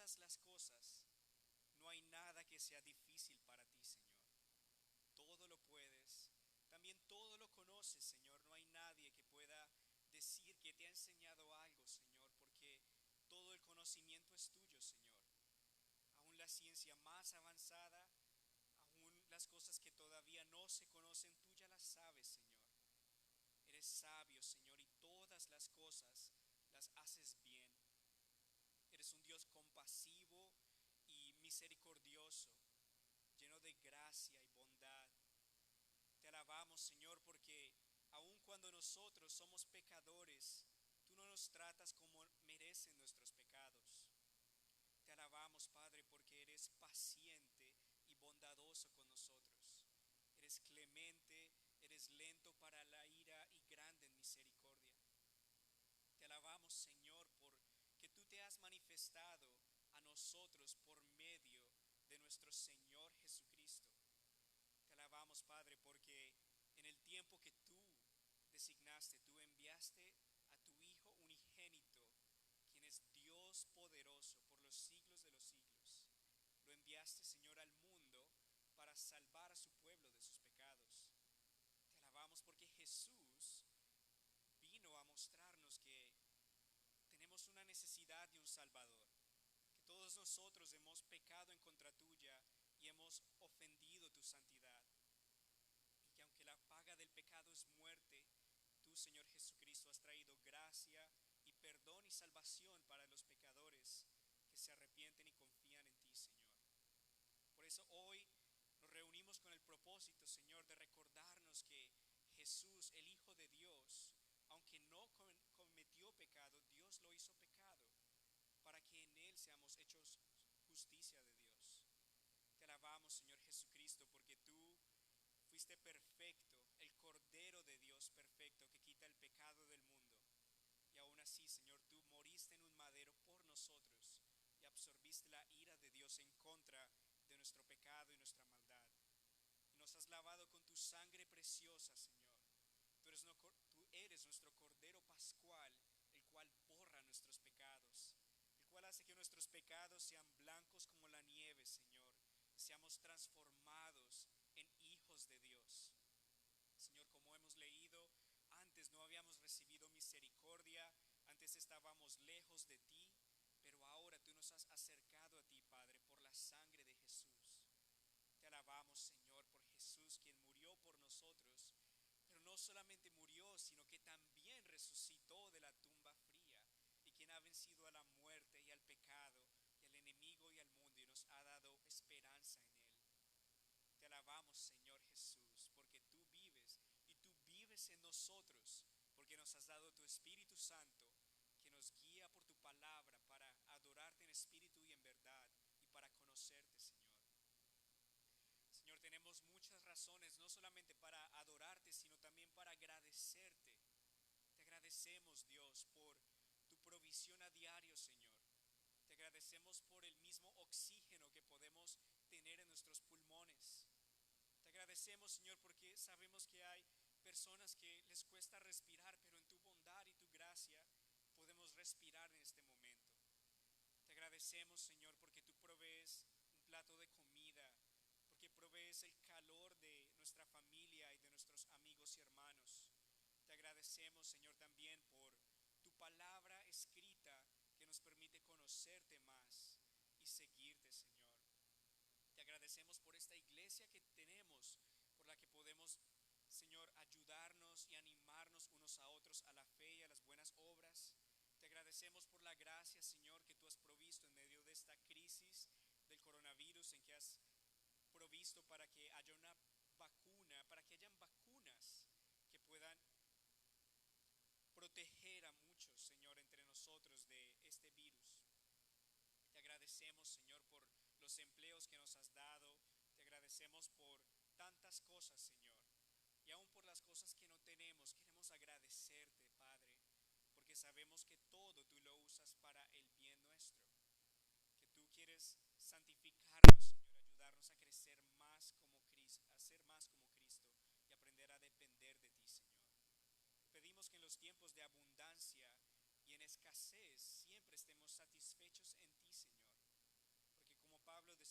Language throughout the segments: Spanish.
todas las cosas, no hay nada que sea difícil para ti, Señor. Todo lo puedes, también todo lo conoces, Señor. No hay nadie que pueda decir que te ha enseñado algo, Señor, porque todo el conocimiento es tuyo, Señor. Aún la ciencia más avanzada, aún las cosas que todavía no se conocen, tú ya las sabes, Señor. Eres sabio, Señor, y todas las cosas las haces bien. Eres un Dios compasivo y misericordioso, lleno de gracia y bondad. Te alabamos, Señor, porque aun cuando nosotros somos pecadores, tú no nos tratas como merecen nuestros pecados. Te alabamos, Padre, porque eres paciente y bondadoso con nosotros. Eres clemente, eres lento para la ira y grande en misericordia. Te alabamos, Señor, porque tú te has manifestado a nosotros por medio de nuestro Señor Jesucristo. Te alabamos, Padre, porque en el tiempo que tú designaste, tú enviaste a tu Hijo unigénito, quien es Dios poderoso por los siglos de los siglos. Lo enviaste, Señor, al mundo para salvar a su pueblo de sus pecados. Te alabamos porque Jesús vino a mostrarnos que tenemos una necesidad de un Salvador, que todos nosotros hemos pecado en contra tuya y hemos ofendido tu santidad, y que aunque la paga del pecado es muerte, tú, Señor Jesucristo, has traído gracia y perdón y salvación para los pecadores que se arrepienten y confían en ti, Señor. Por eso hoy nos reunimos con el propósito, Señor, de recordarnos que Jesús, el Hijo de Dios, aunque no cometió pecado, Dios lo hizo pecado para que en Él seamos hechos justicia de Dios. Te alabamos, Señor Jesucristo, porque tú fuiste perfecto, el Cordero de Dios perfecto que quita el pecado del mundo. Y aún así, Señor, tú moriste en un madero por nosotros y absorbiste la ira de Dios en contra de nuestro pecado y nuestra maldad. Y nos has lavado con tu sangre preciosa, Señor. Tú eres nuestro Cordero Pascual, el cual borra nuestros pecados, el cual hace que nuestros pecados sean blancos como la nieve, Señor, y seamos transformados en hijos de Dios. Señor, como hemos leído, antes no habíamos recibido misericordia, antes estábamos lejos de ti, pero ahora tú nos has acercado a ti, Padre, por la sangre de Jesús. Te alabamos, Señor, por Jesús, quien murió por nosotros, pero no solamente murió, sino que también resucitó de la tumba fría, y quien ha vencido a la muerte y al pecado y al enemigo y al mundo, y nos ha dado esperanza en él. Te alabamos, Señor Jesús, porque tú vives y tú vives en nosotros, porque nos has dado tu Espíritu Santo, que nos guía por tu palabra para adorarte en espíritu y en verdad, y para conocerte, Señor. Señor, tenemos muchas razones, no solamente para adorarte, sino también para agradecerte. Te agradecemos, Dios, por tu provisión a diario, Señor. Te agradecemos por el mismo oxígeno que podemos tener en nuestros pulmones. Te agradecemos, Señor, porque sabemos que hay personas que les cuesta respirar, pero en tu bondad y tu gracia podemos respirar en este momento. Te agradecemos, Señor, porque tú provees un plato de comida, porque provees el calor de nuestra familia y de nuestros amigos y hermanos. Te agradecemos, Señor, también por tu palabra escrita que nos permite conocerte más y seguirte, Señor. Te agradecemos por esta iglesia que tenemos, por la que podemos, Señor, ayudarnos y animarnos unos a otros a la fe y a las buenas obras. Te agradecemos por la gracia, Señor, que tú has provisto en medio de esta crisis del coronavirus, en que has provisto para que haya una vacuna, para que hayan vacunas que puedan proteger a muchos, Señor, entre nosotros de este virus. Te agradecemos, Señor, por los empleos que nos has dado. Te agradecemos por tantas cosas, Señor. Y aún por las cosas que no tenemos, queremos agradecerte, Padre, porque sabemos que todo tú lo usas para el bien nuestro. Que tú quieres santificarnos, Señor, ayudarnos a crecer más como Cristo, a ser más como Cristo y aprender a depender de ti, Señor. Pedimos que en los tiempos de abundancia y en escasez siempre estemos satisfechos en ti, Señor.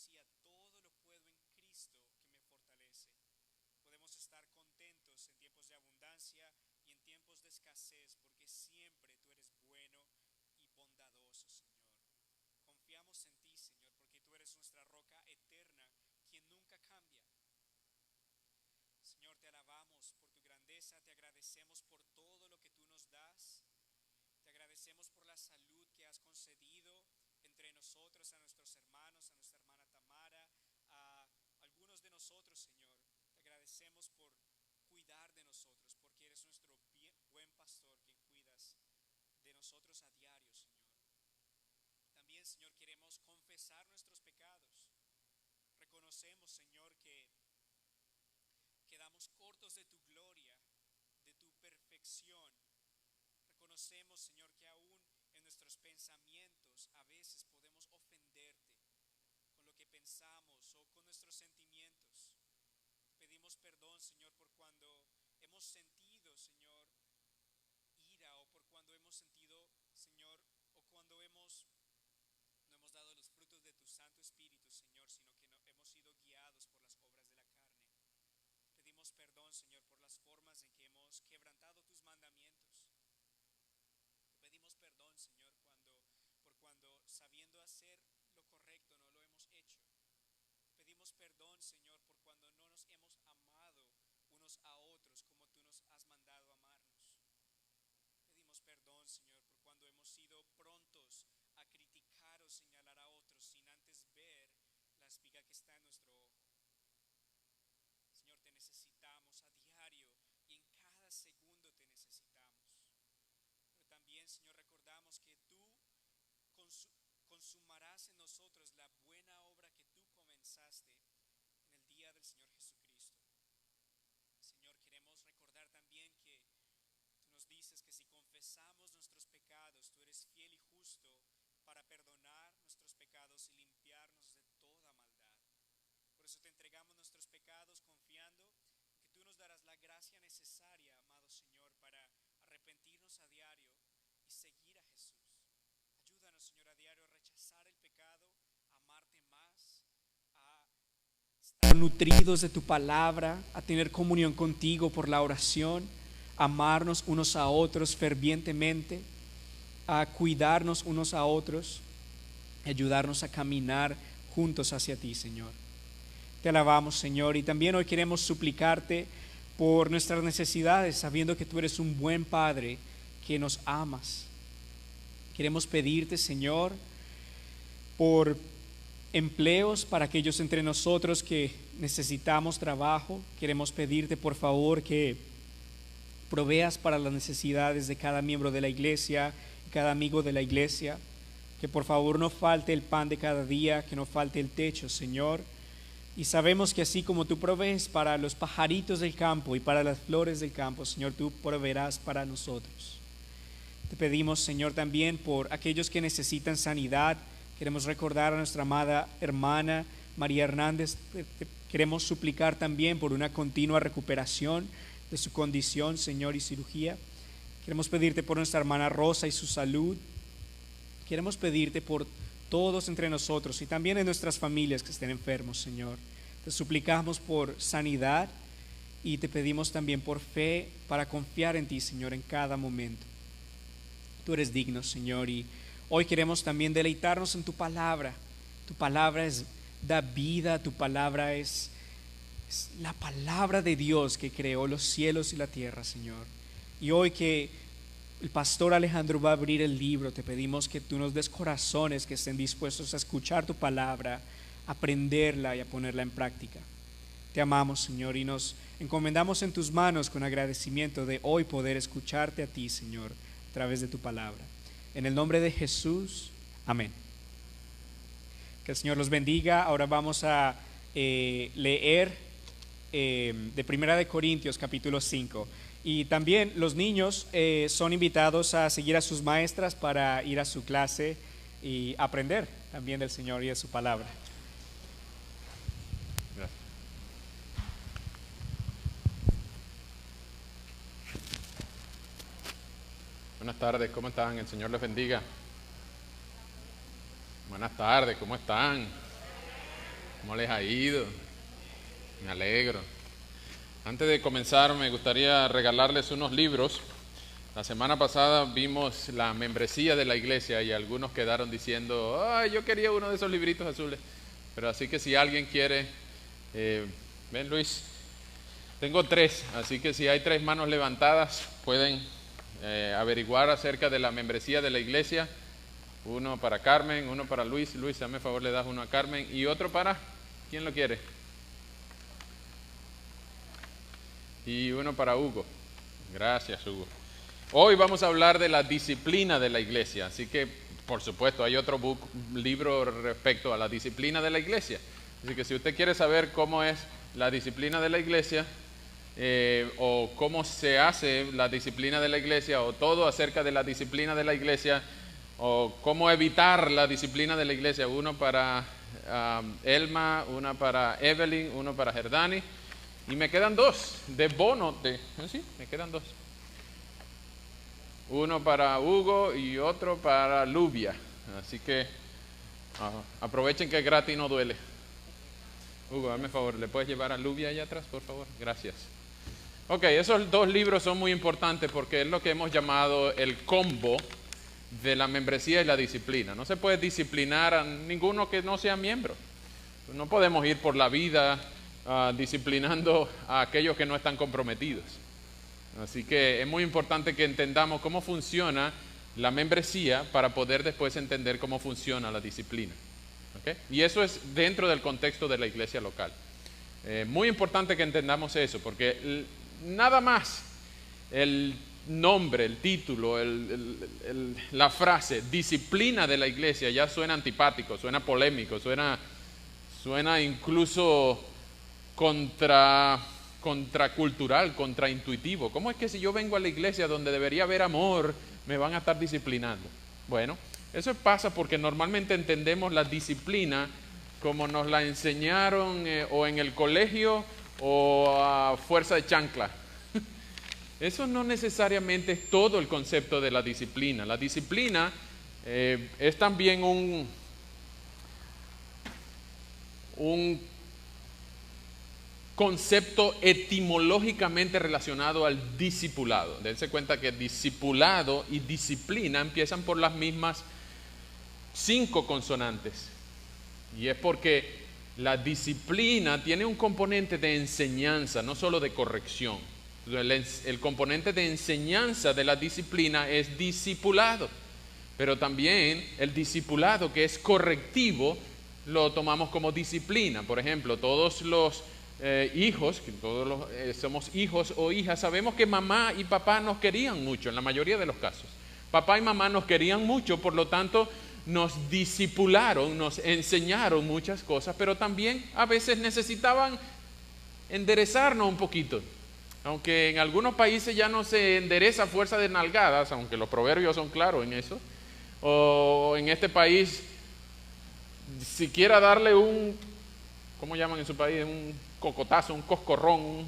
decía, todo lo puedo en Cristo que me fortalece. Podemos estar contentos en tiempos de abundancia y en tiempos de escasez, porque siempre tú eres bueno y bondadoso, Señor. Confiamos en ti, Señor, porque tú eres nuestra roca eterna, quien nunca cambia. Señor, te alabamos por tu grandeza, te agradecemos por todo lo que tú nos das. Te agradecemos por la salud que has concedido entre nosotros, a nuestros hermanos, a nuestra hermana Tamara, a algunos de nosotros, Señor. Te agradecemos por cuidar de nosotros, porque eres nuestro buen pastor que cuidas de nosotros a diario, Señor. También, Señor, queremos confesar nuestros pecados. Reconocemos, Señor, que quedamos cortos de tu gloria, de tu perfección. Reconocemos, Señor, que aún en nuestros pensamientos a veces podemos ofenderte con lo que pensamos o con nuestros sentimientos. Pedimos perdón, Señor, por cuando hemos sentido, Señor, ira, o por cuando hemos sentido, Señor, o cuando no hemos dado los frutos de tu Santo Espíritu, Señor, sino que no, hemos sido guiados por las obras de la carne. Pedimos perdón, Señor, por las formas en que hemos quebrantado tus mandamientos. Pedimos perdón, Señor, por cuando sabiendo hacer lo correcto no lo hemos hecho. Pedimos perdón, Señor, por cuando no nos hemos amado unos a otros como tú nos has mandado amarnos. Pedimos perdón, Señor, por cuando hemos sido prontos a criticar o señalar a otros sin antes ver la espiga que está en nuestro ojo. Señor, te necesitamos a diario y en cada segundo te necesitamos. Pero también, Señor, recordamos que tú consumarás en nosotros la buena obra que tú comenzaste en el día del Señor Jesucristo. Señor, queremos recordar también que tú nos dices que si confesamos nuestros pecados, tú eres fiel y justo para perdonar nuestros pecados y limpiarnos de toda maldad. Por eso te entregamos nuestros pecados confiando que tú nos darás la gracia necesaria, amado Señor, para arrepentirnos a diario y seguir a Jesús. Ayúdanos, Señor, a diario a rechazar el pecado, a amarte más, a estar nutridos de tu palabra, a tener comunión contigo por la oración, a amarnos unos a otros fervientemente, a cuidarnos unos a otros, a ayudarnos a caminar juntos hacia ti, Señor. Te alabamos, Señor, y también hoy queremos suplicarte por nuestras necesidades, sabiendo que tú eres un buen Padre que nos amas. Queremos pedirte, Señor, por empleos para aquellos entre nosotros que necesitamos trabajo. Queremos pedirte, por favor, que proveas para las necesidades de cada miembro de la iglesia, cada amigo de la iglesia. Que por favor no falte el pan de cada día, que no falte el techo, Señor. Y sabemos que así como tú provees para los pajaritos del campo y para las flores del campo, Señor, tú proveerás para nosotros. Te pedimos, Señor, también por aquellos que necesitan sanidad. Queremos recordar a nuestra amada hermana María Hernández. Queremos suplicar también por una continua recuperación de su condición, Señor, y cirugía. Queremos pedirte por nuestra hermana Rosa y su salud. Queremos pedirte por todos entre nosotros y también en nuestras familias que estén enfermos, Señor. Te suplicamos por sanidad y te pedimos también por fe para confiar en ti, Señor, en cada momento. Tú eres digno, Señor, y hoy queremos también deleitarnos en tu palabra. Tu palabra da vida, tu palabra es la palabra de Dios que creó los cielos y la tierra, Señor. Y hoy que el pastor Alejandro va a abrir el libro, te pedimos que tú nos des corazones que estén dispuestos a escuchar tu palabra, a aprenderla y a ponerla en práctica. Te amamos, Señor, y nos encomendamos en tus manos con agradecimiento de hoy poder escucharte a ti, Señor, a través de tu palabra. En el nombre de Jesús, amén. Que el Señor los bendiga. Ahora vamos a leer de Primera de Corintios capítulo 5. Y también los niños son invitados a seguir a sus maestras para ir a su clase y aprender también del Señor y de su palabra. Gracias. Buenas tardes, ¿cómo están? El Señor les bendiga. Buenas tardes, ¿cómo están? ¿Cómo les ha ido? Me alegro. Antes de comenzar, me gustaría regalarles unos libros. La semana pasada vimos la membresía de la iglesia y algunos quedaron diciendo, ay, yo quería uno de esos libritos azules. Pero así que si alguien quiere, ven Luis, tengo 3, así que si hay 3 manos levantadas, pueden averiguar acerca de la membresía de la iglesia. Uno para Carmen, uno para Luis. Luis, dame favor, le das uno a Carmen. Y otro para, ¿quién lo quiere? Y uno para Hugo. Gracias, Hugo. Hoy vamos a hablar de la disciplina de la iglesia. Así que, por supuesto, hay otro libro respecto a la disciplina de la iglesia. Así que si usted quiere saber cómo es la disciplina de la iglesia, o cómo se hace la disciplina de la iglesia, o todo acerca de la disciplina de la iglesia, o cómo evitar la disciplina de la iglesia, uno para Elma, una para Evelyn, uno para Gerdani, y me quedan 2 de bono, sí, me quedan 2. Uno para Hugo y otro para Lubia, así que aprovechen que gratis no duele. Hugo, dame favor, ¿le puedes llevar a Lubia allá atrás, por favor? Gracias. Ok, esos 2 libros son muy importantes porque es lo que hemos llamado el combo de la membresía y la disciplina. No se puede disciplinar a ninguno que no sea miembro. No podemos ir por la vida disciplinando a aquellos que no están comprometidos. Así que es muy importante que entendamos cómo funciona la membresía para poder después entender cómo funciona la disciplina. ¿Okay? Y eso es dentro del contexto de la iglesia local. Muy importante que entendamos eso, porque nada más el nombre, el título, la frase disciplina de la iglesia ya suena antipático, suena polémico, suena incluso contracultural, contraintuitivo. ¿Cómo es que si yo vengo a la iglesia donde debería haber amor, me van a estar disciplinando? Bueno, eso pasa porque normalmente entendemos la disciplina como nos la enseñaron o en el colegio o a fuerza de chancla. Eso no necesariamente es todo el concepto de la disciplina. La disciplina es también un concepto etimológicamente relacionado al discipulado. Dense cuenta que discipulado y disciplina empiezan por las mismas 5 consonantes. Y es porque la disciplina tiene un componente de enseñanza, no solo de corrección. El componente de enseñanza de la disciplina es discipulado, pero también el discipulado que es correctivo lo tomamos como disciplina. Por ejemplo, todos los hijos, que todos somos hijos o hijas, sabemos que mamá y papá nos querían mucho en la mayoría de los casos. Papá y mamá nos querían mucho, por lo tanto nos discipularon, nos enseñaron muchas cosas, pero también a veces necesitaban enderezarnos un poquito. Aunque en algunos países ya no se endereza a fuerza de nalgadas, aunque los proverbios son claros en eso, o en este país, siquiera darle ¿cómo llaman en su país? Un cocotazo, un coscorrón,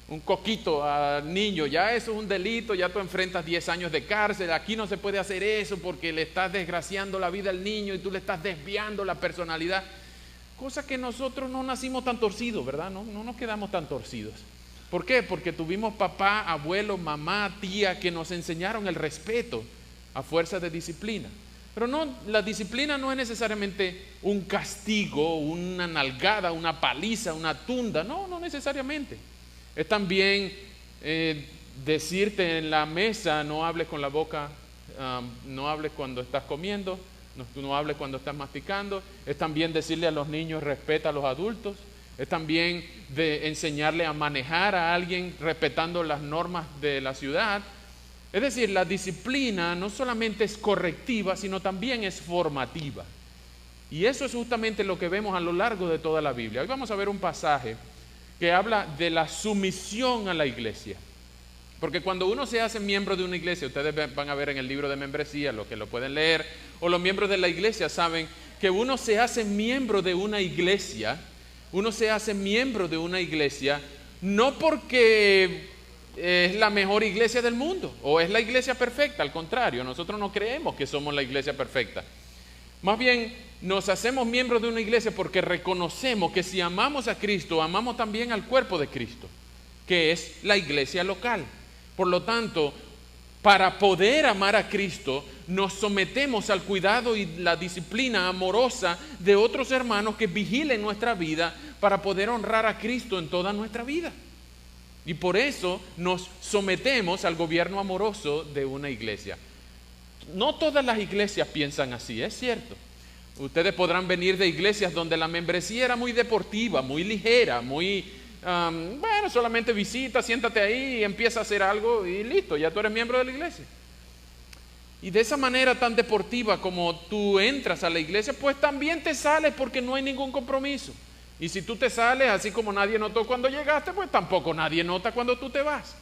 un coquito al niño, ya eso es un delito, ya tú enfrentas 10 años de cárcel. Aquí no se puede hacer eso porque le estás desgraciando la vida al niño y tú le estás desviando la personalidad. Cosa que nosotros no nacimos tan torcidos, ¿verdad? No nos quedamos tan torcidos. ¿Por qué? Porque tuvimos papá, abuelo, mamá, tía que nos enseñaron el respeto a fuerza de disciplina. Pero no, la disciplina no es necesariamente un castigo, una nalgada, una paliza, una tunda. No necesariamente. Es también decirte en la mesa, no hables con la boca, no hables cuando estás comiendo, no hables cuando estás masticando. Es también decirle a los niños, respeta a los adultos. Es también de enseñarle a manejar a alguien respetando las normas de la ciudad. Es decir, la disciplina no solamente es correctiva, sino también es formativa. Y eso es justamente lo que vemos a lo largo de toda la Biblia. Hoy vamos a ver un pasaje que habla de la sumisión a la iglesia. Porque cuando uno se hace miembro de una iglesia, ustedes van a ver en el libro de membresía, los que lo pueden leer, o los miembros de la iglesia saben que uno se hace miembro de una iglesia. Uno se hace miembro de una iglesia no porque es la mejor iglesia del mundo o es la iglesia perfecta. Al contrario, nosotros no creemos que somos la iglesia perfecta. Más bien, nos hacemos miembros de una iglesia porque reconocemos que si amamos a Cristo, amamos también al cuerpo de Cristo, que es la iglesia local. Por lo tanto, para poder amar a Cristo, nos sometemos al cuidado y la disciplina amorosa de otros hermanos que vigilen nuestra vida para poder honrar a Cristo en toda nuestra vida. Y por eso nos sometemos al gobierno amoroso de una iglesia. No todas las iglesias piensan así, es cierto. Ustedes podrán venir de iglesias donde la membresía era muy deportiva, muy ligera, muy, bueno, solamente visita, siéntate ahí y empieza a hacer algo y listo, ya tú eres miembro de la iglesia. Y de esa manera tan deportiva como tú entras a la iglesia, pues también te sales porque no hay ningún compromiso. Y si tú te sales, así como nadie notó cuando llegaste, pues tampoco nadie nota cuando tú te vas.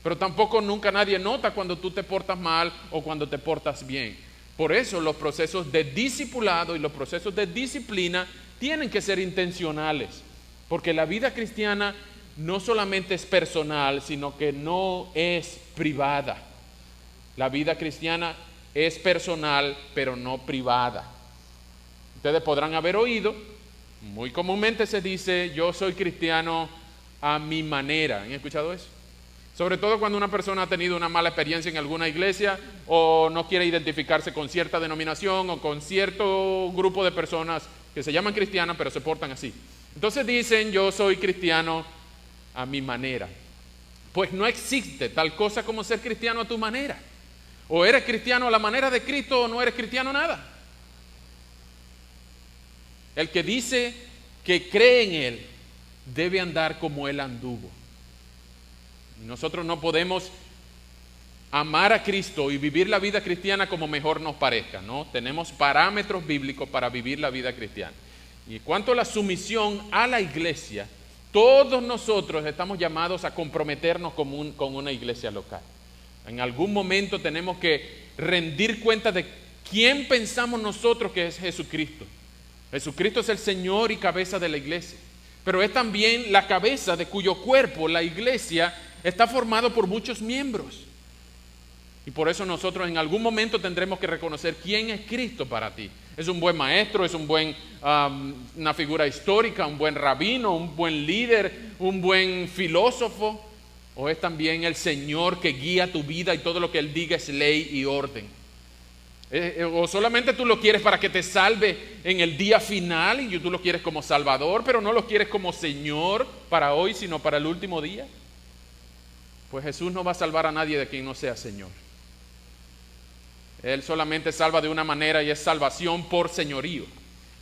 Pero tampoco nunca nadie nota cuando tú te portas mal o cuando te portas bien. Por eso los procesos de discipulado y los procesos de disciplina tienen que ser intencionales. Porque la vida cristiana no solamente es personal, sino que no es privada. La vida cristiana es personal, pero no privada. Ustedes podrán haber oído, muy comúnmente se dice, yo soy cristiano a mi manera. ¿Han escuchado eso? Sobre todo cuando una persona ha tenido una mala experiencia en alguna iglesia o no quiere identificarse con cierta denominación o con cierto grupo de personas que se llaman cristianas pero se portan así. Entonces dicen, yo soy cristiano a mi manera. Pues no existe tal cosa como ser cristiano a tu manera. O eres cristiano a la manera de Cristo o no eres cristiano nada. El que dice que cree en Él debe andar como Él anduvo. Nosotros no podemos amar a Cristo y vivir la vida cristiana como mejor nos parezca, ¿no? Tenemos parámetros bíblicos para vivir la vida cristiana. Y en cuanto a la sumisión a la iglesia, todos nosotros estamos llamados a comprometernos con una iglesia local. En algún momento tenemos que rendir cuenta de quién pensamos nosotros que es Jesucristo. Jesucristo es el Señor y cabeza de la iglesia, pero es también la cabeza de cuyo cuerpo, la iglesia, está formado por muchos miembros. Y por eso nosotros en algún momento tendremos que reconocer quién es Cristo para ti. ¿Es un buen maestro? ¿Es una figura histórica? ¿Un buen rabino? ¿Un buen líder? ¿Un buen filósofo? ¿O es también el Señor que guía tu vida y todo lo que Él diga es ley y orden? ¿O solamente tú lo quieres para que te salve en el día final y tú lo quieres como Salvador, pero no lo quieres como Señor para hoy, sino para el último día? Pues Jesús no va a salvar a nadie de quien no sea Señor. Él solamente salva de una manera y es salvación por señorío.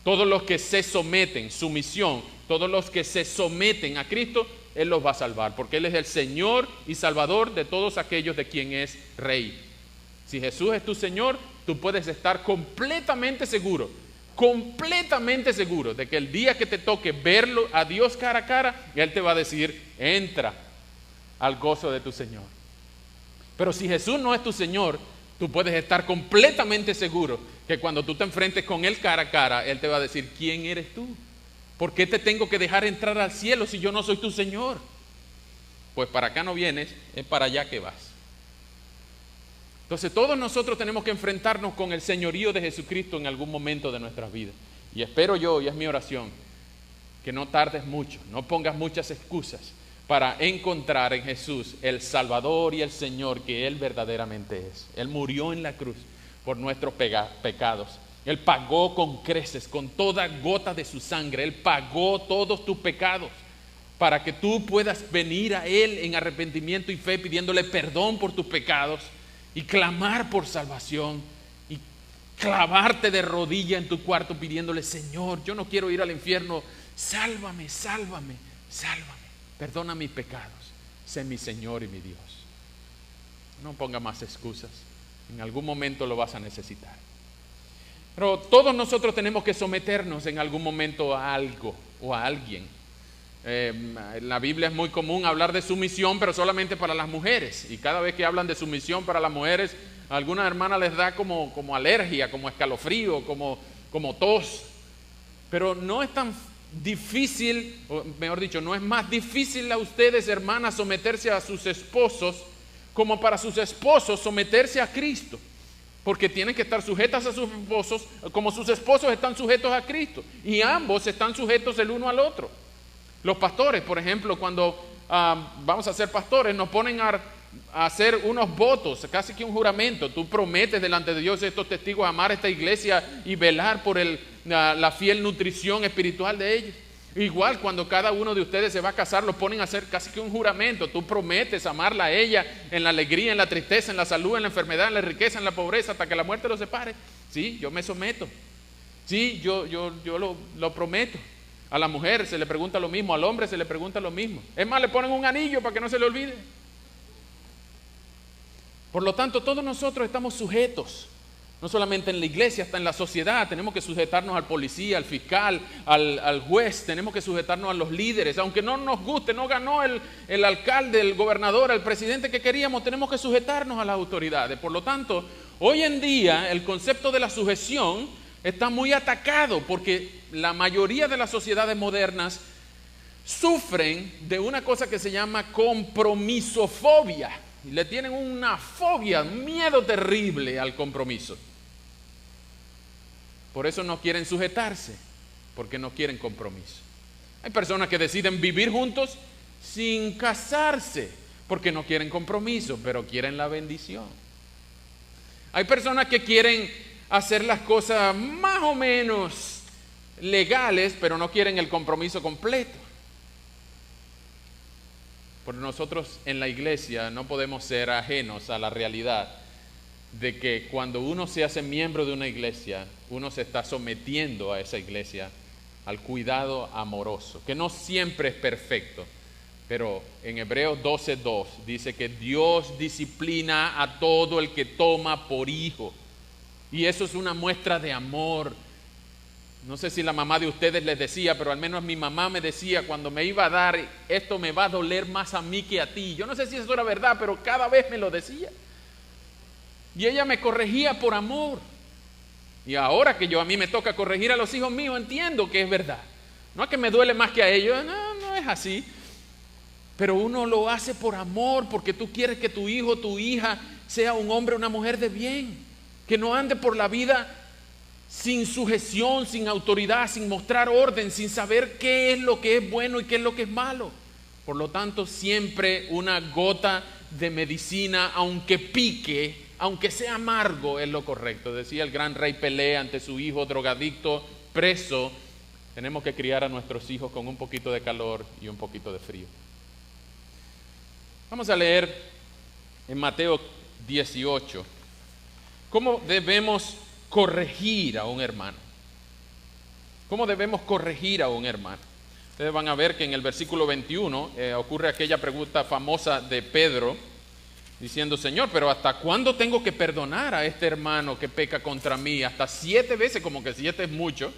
Todos los que se someten, sumisión, todos los que se someten a Cristo, Él los va a salvar, porque Él es el Señor y Salvador de todos aquellos de quien es Rey. Si Jesús es tu Señor, tú puedes estar completamente seguro de que el día que te toque verlo a Dios cara a cara, Él te va a decir, entra al gozo de tu Señor. Pero si Jesús no es tu Señor, tú puedes estar completamente seguro que cuando tú te enfrentes con Él cara a cara, Él te va a decir, ¿quién eres tú? ¿Por qué te tengo que dejar entrar al cielo si yo no soy tu Señor? Pues para acá no vienes, es para allá que vas. Entonces todos nosotros tenemos que enfrentarnos con el señorío de Jesucristo en algún momento de nuestras vidas. Y espero yo, y es mi oración, que no tardes mucho, no pongas muchas excusas para encontrar en Jesús el Salvador y el Señor que Él verdaderamente es. Él murió en la cruz por nuestros pecados. Él pagó con creces, con toda gota de su sangre. Él pagó todos tus pecados para que tú puedas venir a Él en arrepentimiento y fe pidiéndole perdón por tus pecados y clamar por salvación y clavarte de rodilla en tu cuarto pidiéndole, Señor, yo no quiero ir al infierno, sálvame, sálvame, sálvame, perdona mis pecados, sé mi Señor y mi Dios. No ponga más excusas, en algún momento lo vas a necesitar. Pero todos nosotros tenemos que someternos en algún momento a algo o a alguien. En la Biblia es muy común hablar de sumisión, pero solamente para las mujeres. Y cada vez que hablan de sumisión para las mujeres, a algunas hermanas les da como alergia, como escalofrío, como tos. Pero no es tan difícil, o mejor dicho, no es más difícil a ustedes, hermanas, someterse a sus esposos como para sus esposos someterse a Cristo. porque tienen que estar sujetas a sus esposos como sus esposos están sujetos a Cristo, y ambos están sujetos el uno al otro. Los pastores, por ejemplo, cuando vamos a ser pastores, nos ponen a hacer unos votos, casi que un juramento. Tú prometes delante de Dios, estos testigos, amar esta iglesia y velar por la fiel nutrición espiritual de ellos. Igual cuando cada uno de ustedes se va a casar, lo ponen a hacer casi que un juramento. Tú prometes amarla a ella en la alegría, en la tristeza, en la salud, en la enfermedad, en la riqueza, en la pobreza, hasta que la muerte los separe. Sí, yo me someto. Sí, yo lo prometo. A la mujer se le pregunta lo mismo, al hombre se le pregunta lo mismo. Es más, le ponen un anillo para que no se le olvide. Por lo tanto, todos nosotros estamos sujetos. No solamente en la iglesia, hasta en la sociedad. Tenemos que sujetarnos al policía, al fiscal, al juez. Tenemos que sujetarnos a los líderes. Aunque no nos guste, no ganó el alcalde, el gobernador, el presidente que queríamos, tenemos que sujetarnos a las autoridades. Por lo tanto, hoy en día el concepto de la sujeción está muy atacado, porque la mayoría de las sociedades modernas sufren de una cosa que se llama compromisofobia. Y le tienen una fobia, un miedo terrible al compromiso. Por eso no quieren sujetarse, porque no quieren compromiso. Hay personas que deciden vivir juntos sin casarse, porque no quieren compromiso, pero quieren la bendición. Hay personas que quieren hacer las cosas más o menos legales, pero no quieren el compromiso completo. Porque nosotros en la iglesia no podemos ser ajenos a la realidad de que cuando uno se hace miembro de una iglesia, uno se está sometiendo a esa iglesia al cuidado amoroso, que no siempre es perfecto, pero en Hebreos 12:2 dice que Dios disciplina a todo el que toma por hijo, y eso es una muestra de amor. No sé si la mamá de ustedes les decía, pero al menos mi mamá me decía cuando me iba a dar, esto me va a doler más a mí que a ti. Yo no sé si eso era verdad, pero cada vez me lo decía. Y ella me corregía por amor. Y ahora que a mí me toca corregir a los hijos míos, entiendo que es verdad. No es que me duele más que a ellos, no es así. Pero uno lo hace por amor, porque tú quieres que tu hijo, tu hija, sea un hombre o una mujer de bien. Que no ande por la vida sin sujeción, sin autoridad, sin mostrar orden, sin saber qué es lo que es bueno y qué es lo que es malo. Por lo tanto, siempre una gota de medicina, aunque pique, aunque sea amargo, es lo correcto. Decía el gran rey Pelé ante su hijo drogadicto preso: tenemos que criar a nuestros hijos con un poquito de calor y un poquito de frío. Vamos a leer en Mateo 18 cómo debemos corregir a un hermano. ¿Cómo debemos corregir a un hermano? Ustedes van a ver que en el versículo 21 ocurre aquella pregunta famosa de Pedro, diciendo: Señor, pero ¿hasta cuándo tengo que perdonar a este hermano que peca contra mí? Hasta 7 veces, como que 7 es mucho.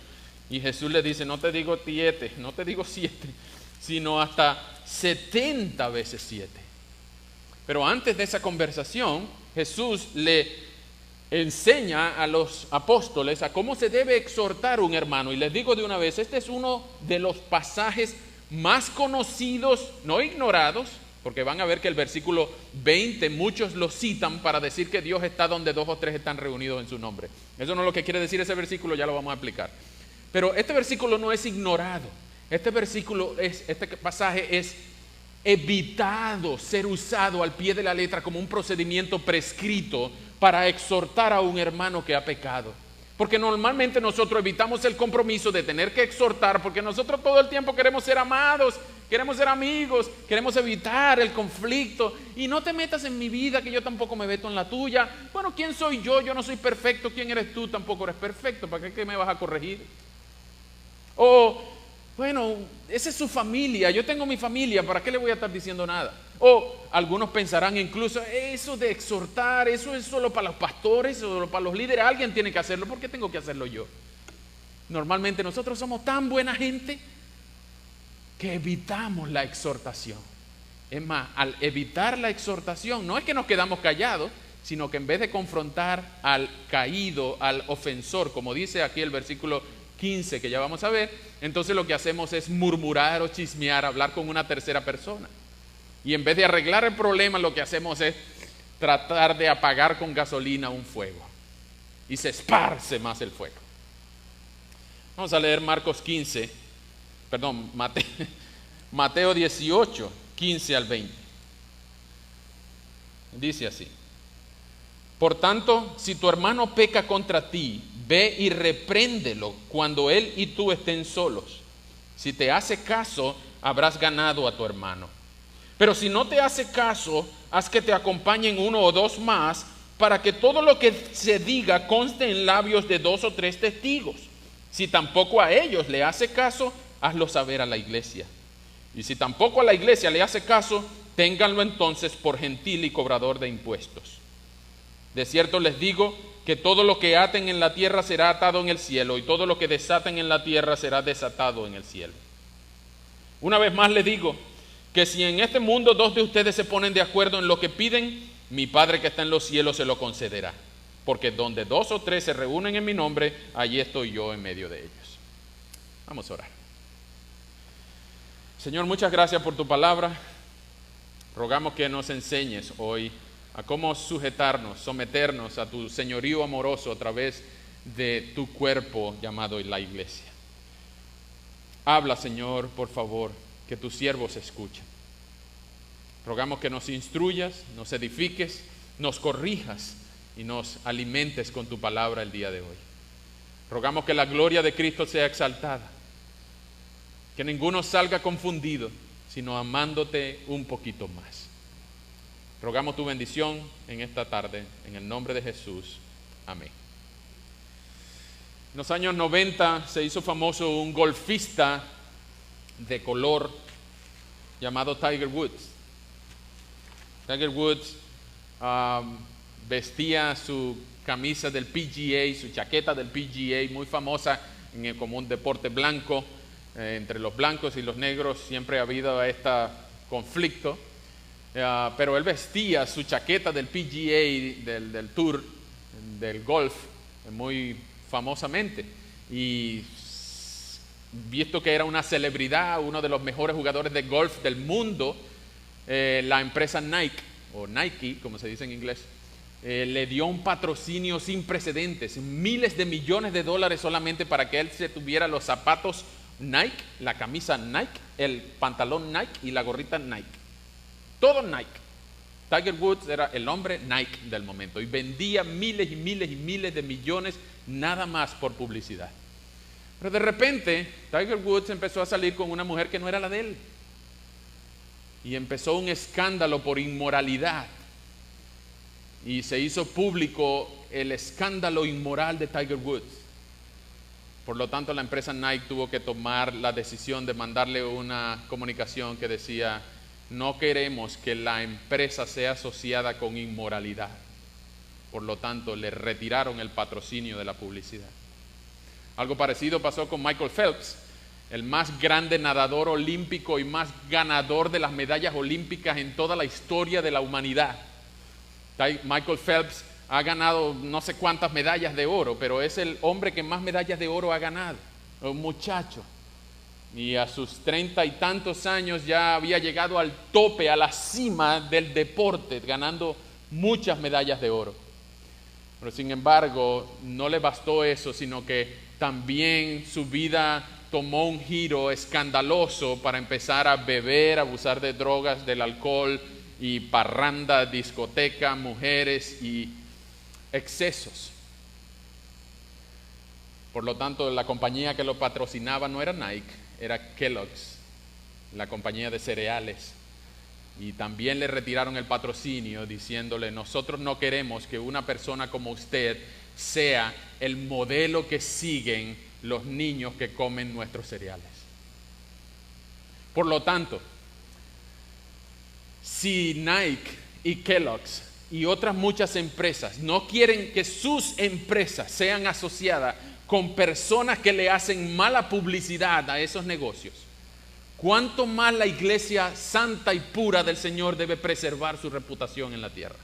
Y Jesús le dice: no te digo 7, no te digo 7, sino hasta 70 veces 7. Pero antes de esa conversación, Jesús le enseña a los apóstoles a cómo se debe exhortar un hermano. Y les digo de una vez, este es uno de los pasajes más conocidos, no ignorados, porque van a ver que el versículo 20 muchos lo citan para decir que Dios está donde 2 o 3 están reunidos en su nombre. Eso no es lo que quiere decir ese versículo, ya lo vamos a explicar. Pero este versículo no es ignorado. Este pasaje es evitado ser usado al pie de la letra como un procedimiento prescrito para exhortar a un hermano que ha pecado. Porque normalmente nosotros evitamos el compromiso de tener que exhortar, porque nosotros todo el tiempo queremos ser amados, queremos ser amigos, queremos evitar el conflicto. Y no te metas en mi vida, que yo tampoco me meto en la tuya. Bueno, ¿quién soy yo? Yo no soy perfecto. ¿Quién eres tú? Tampoco eres perfecto. ¿Para qué me vas a corregir? O, bueno, esa es su familia, yo tengo mi familia, ¿para qué le voy a estar diciendo nada? O algunos pensarán incluso, eso de exhortar, eso es solo para los pastores, solo para los líderes, alguien tiene que hacerlo, ¿por qué tengo que hacerlo yo? Normalmente nosotros somos tan buena gente que evitamos la exhortación. Es más, al evitar la exhortación, no es que nos quedamos callados, sino que en vez de confrontar al caído, al ofensor, como dice aquí el versículo 15 que ya vamos a ver, entonces lo que hacemos es murmurar o chismear, hablar con una tercera persona. Y en vez de arreglar el problema, lo que hacemos es tratar de apagar con gasolina un fuego. y se esparce más el fuego. Vamos a leer Mateo 18, 15 al 20. Dice así: por tanto, si tu hermano peca contra ti, ve y repréndelo cuando él y tú estén solos. Si te hace caso, habrás ganado a tu hermano. Pero si no te hace caso, haz que te acompañen 1 o 2 más, para que todo lo que se diga conste en labios de 2 o 3 testigos. Si tampoco a ellos le hace caso, hazlo saber a la iglesia. Y si tampoco a la iglesia le hace caso, ténganlo entonces por gentil y cobrador de impuestos. De cierto les digo que todo lo que aten en la tierra será atado en el cielo, y todo lo que desaten en la tierra será desatado en el cielo. Una vez más les digo que si en este mundo 2 de ustedes se ponen de acuerdo en lo que piden, mi Padre que está en los cielos se lo concederá. Porque donde 2 o 3 se reúnen en mi nombre, allí estoy yo en medio de ellos. Vamos a orar. Señor, muchas gracias por tu palabra. Rogamos que nos enseñes hoy a cómo sujetarnos, someternos a tu señorío amoroso a través de tu cuerpo llamado la iglesia. Habla, Señor, por favor, que tus siervos escuchen. Rogamos que nos instruyas, nos edifiques, nos corrijas y nos alimentes con tu palabra el día de hoy. Rogamos que la gloria de Cristo sea exaltada, que ninguno salga confundido, sino amándote un poquito más. Rogamos tu bendición en esta tarde, en el nombre de Jesús. Amén. En los años 90 se hizo famoso un golfista de color llamado Tiger Woods. Tiger Woods vestía su camisa del PGA, su chaqueta del PGA, muy famosa como un deporte blanco. Entre los blancos y los negros siempre ha habido este conflicto. Pero él vestía su chaqueta del PGA, del Tour, del golf, muy famosamente. Y visto que era una celebridad, uno de los mejores jugadores de golf del mundo, la empresa Nike, o Nike, como se dice en inglés, le dio un patrocinio sin precedentes, miles de millones de dólares solamente para que él se tuviera los zapatos Nike, la camisa Nike, el pantalón Nike y la gorrita Nike. Todo Nike. Tiger Woods era el hombre Nike del momento y vendía miles y miles y miles de millones nada más por publicidad. Pero de repente Tiger Woods empezó a salir con una mujer que no era la de él. Y empezó un escándalo por inmoralidad. Y se hizo público el escándalo inmoral de Tiger Woods. Por lo tanto, la empresa Nike tuvo que tomar la decisión de mandarle una comunicación que decía: no queremos que la empresa sea asociada con inmoralidad. Por lo tanto, le retiraron el patrocinio de la publicidad. Algo parecido pasó con Michael Phelps, el más grande nadador olímpico y más ganador de las medallas olímpicas en toda la historia de la humanidad. Michael Phelps ha ganado no sé cuántas medallas de oro, pero es el hombre que más medallas de oro ha ganado, un muchacho. Y a sus 30 y tantos años ya había llegado al tope, a la cima del deporte, ganando muchas medallas de oro. Pero sin embargo, no le bastó eso, sino que también su vida tomó un giro escandaloso para empezar a beber, abusar de drogas, del alcohol y parranda, discoteca, mujeres y excesos. Por lo tanto, la compañía que lo patrocinaba no era Nike, era Kellogg's, la compañía de cereales. Y también le retiraron el patrocinio diciéndole: nosotros no queremos que una persona como usted sea el modelo que siguen los niños que comen nuestros cereales. Por lo tanto, si Nike y Kellogg's y otras muchas empresas no quieren que sus empresas sean asociadas con personas que le hacen mala publicidad a esos negocios, ¿cuánto más la iglesia santa y pura del Señor debe preservar su reputación en la tierra?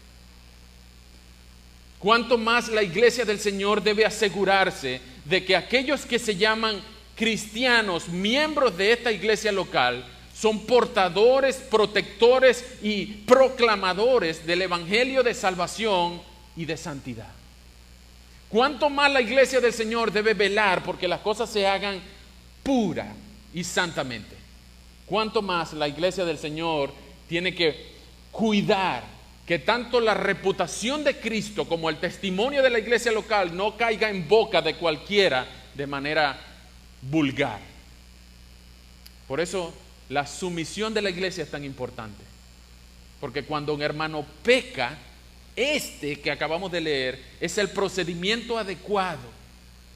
¿Cuánto más la iglesia del Señor debe asegurarse de que aquellos que se llaman cristianos, miembros de esta iglesia local, son portadores, protectores y proclamadores del evangelio de salvación y de santidad? ¿Cuánto más la iglesia del Señor debe velar porque las cosas se hagan pura y santamente? ¿Cuánto más la iglesia del Señor tiene que cuidar que tanto la reputación de Cristo como el testimonio de la iglesia local no caiga en boca de cualquiera de manera vulgar? Por eso la sumisión de la iglesia es tan importante, porque cuando un hermano peca, que acabamos de leer es el procedimiento adecuado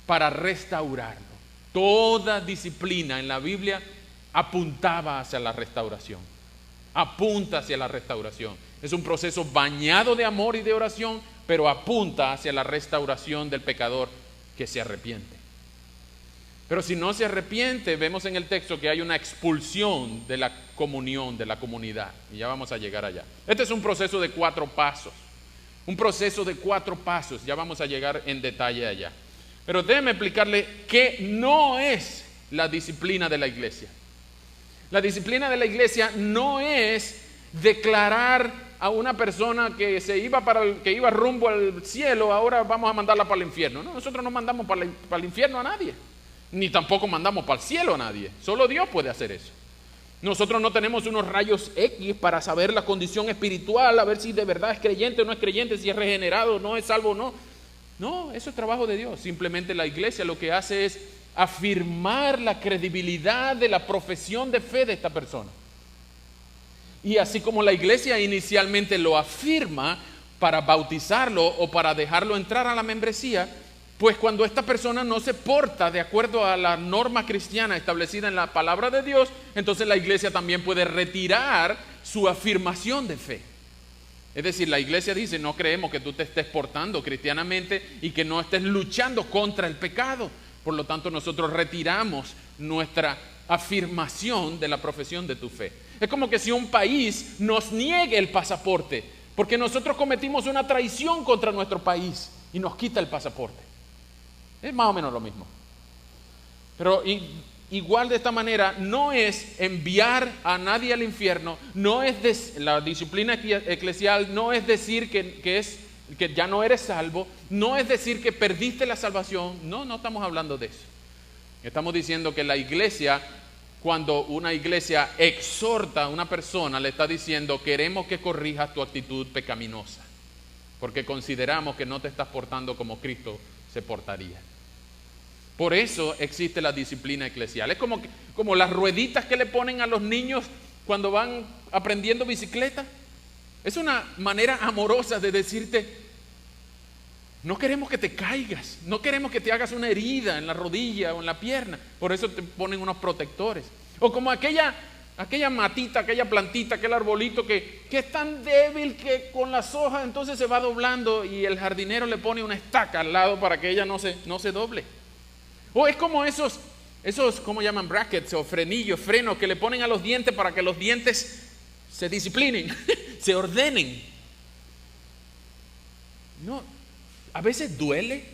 para restaurarlo. Toda disciplina en la Biblia apuntaba hacia la restauración, apunta hacia la restauración. Es un proceso bañado de amor y de oración, pero apunta hacia la restauración del pecador que se arrepiente. Pero si no se arrepiente, vemos en el texto que hay una expulsión de la comunión, de la comunidad. Y ya vamos a llegar allá. Este es un proceso de 4 pasos. Un proceso de 4 pasos. Ya vamos a llegar en detalle allá. Pero déjeme explicarle qué no es la disciplina de la iglesia. La disciplina de la iglesia no es declarar a una persona que iba rumbo al cielo, ahora vamos a mandarla para el infierno. No, nosotros no mandamos para el infierno a nadie. Ni tampoco mandamos para el cielo a nadie. Solo Dios puede hacer eso. Nosotros no tenemos unos rayos X para saber la condición espiritual, a ver si de verdad es creyente o no es creyente, si es regenerado o no, es salvo o no. No, eso es trabajo de Dios. Simplemente la iglesia lo que hace es afirmar la credibilidad de la profesión de fe de esta persona. Y así como la iglesia inicialmente lo afirma para bautizarlo o para dejarlo entrar a la membresía, pues cuando esta persona no se porta de acuerdo a la norma cristiana establecida en la palabra de Dios, entonces la iglesia también puede retirar su afirmación de fe. Es decir, la iglesia dice, no creemos que tú te estés portando cristianamente y que no estés luchando contra el pecado. Por lo tanto, nosotros retiramos nuestra afirmación de la profesión de tu fe. Es como que si un país nos niegue el pasaporte, porque nosotros cometimos una traición contra nuestro país y nos quita el pasaporte. Es más o menos lo mismo. Pero igual de esta manera, no es enviar a nadie al infierno, no es la disciplina eclesial, no es decir que ya no eres salvo, no es decir que perdiste la salvación. No estamos hablando de eso. Estamos diciendo que la iglesia, cuando una iglesia exhorta a una persona, le está diciendo, queremos que corrijas tu actitud pecaminosa, porque consideramos que no te estás portando como Cristo se portaría. Por eso existe la disciplina eclesial. Es como las rueditas que le ponen a los niños cuando van aprendiendo bicicleta. Es una manera amorosa de decirte, no queremos que te caigas, no queremos que te hagas una herida en la rodilla o en la pierna. Por eso te ponen unos protectores. O como aquella matita, aquella plantita, aquel arbolito que es tan débil que con las hojas entonces se va doblando y el jardinero le pone una estaca al lado para que ella no se doble. O es como esos, ¿cómo llaman? Brackets o frenos que le ponen a los dientes para que los dientes se disciplinen, se ordenen. No, a veces duele,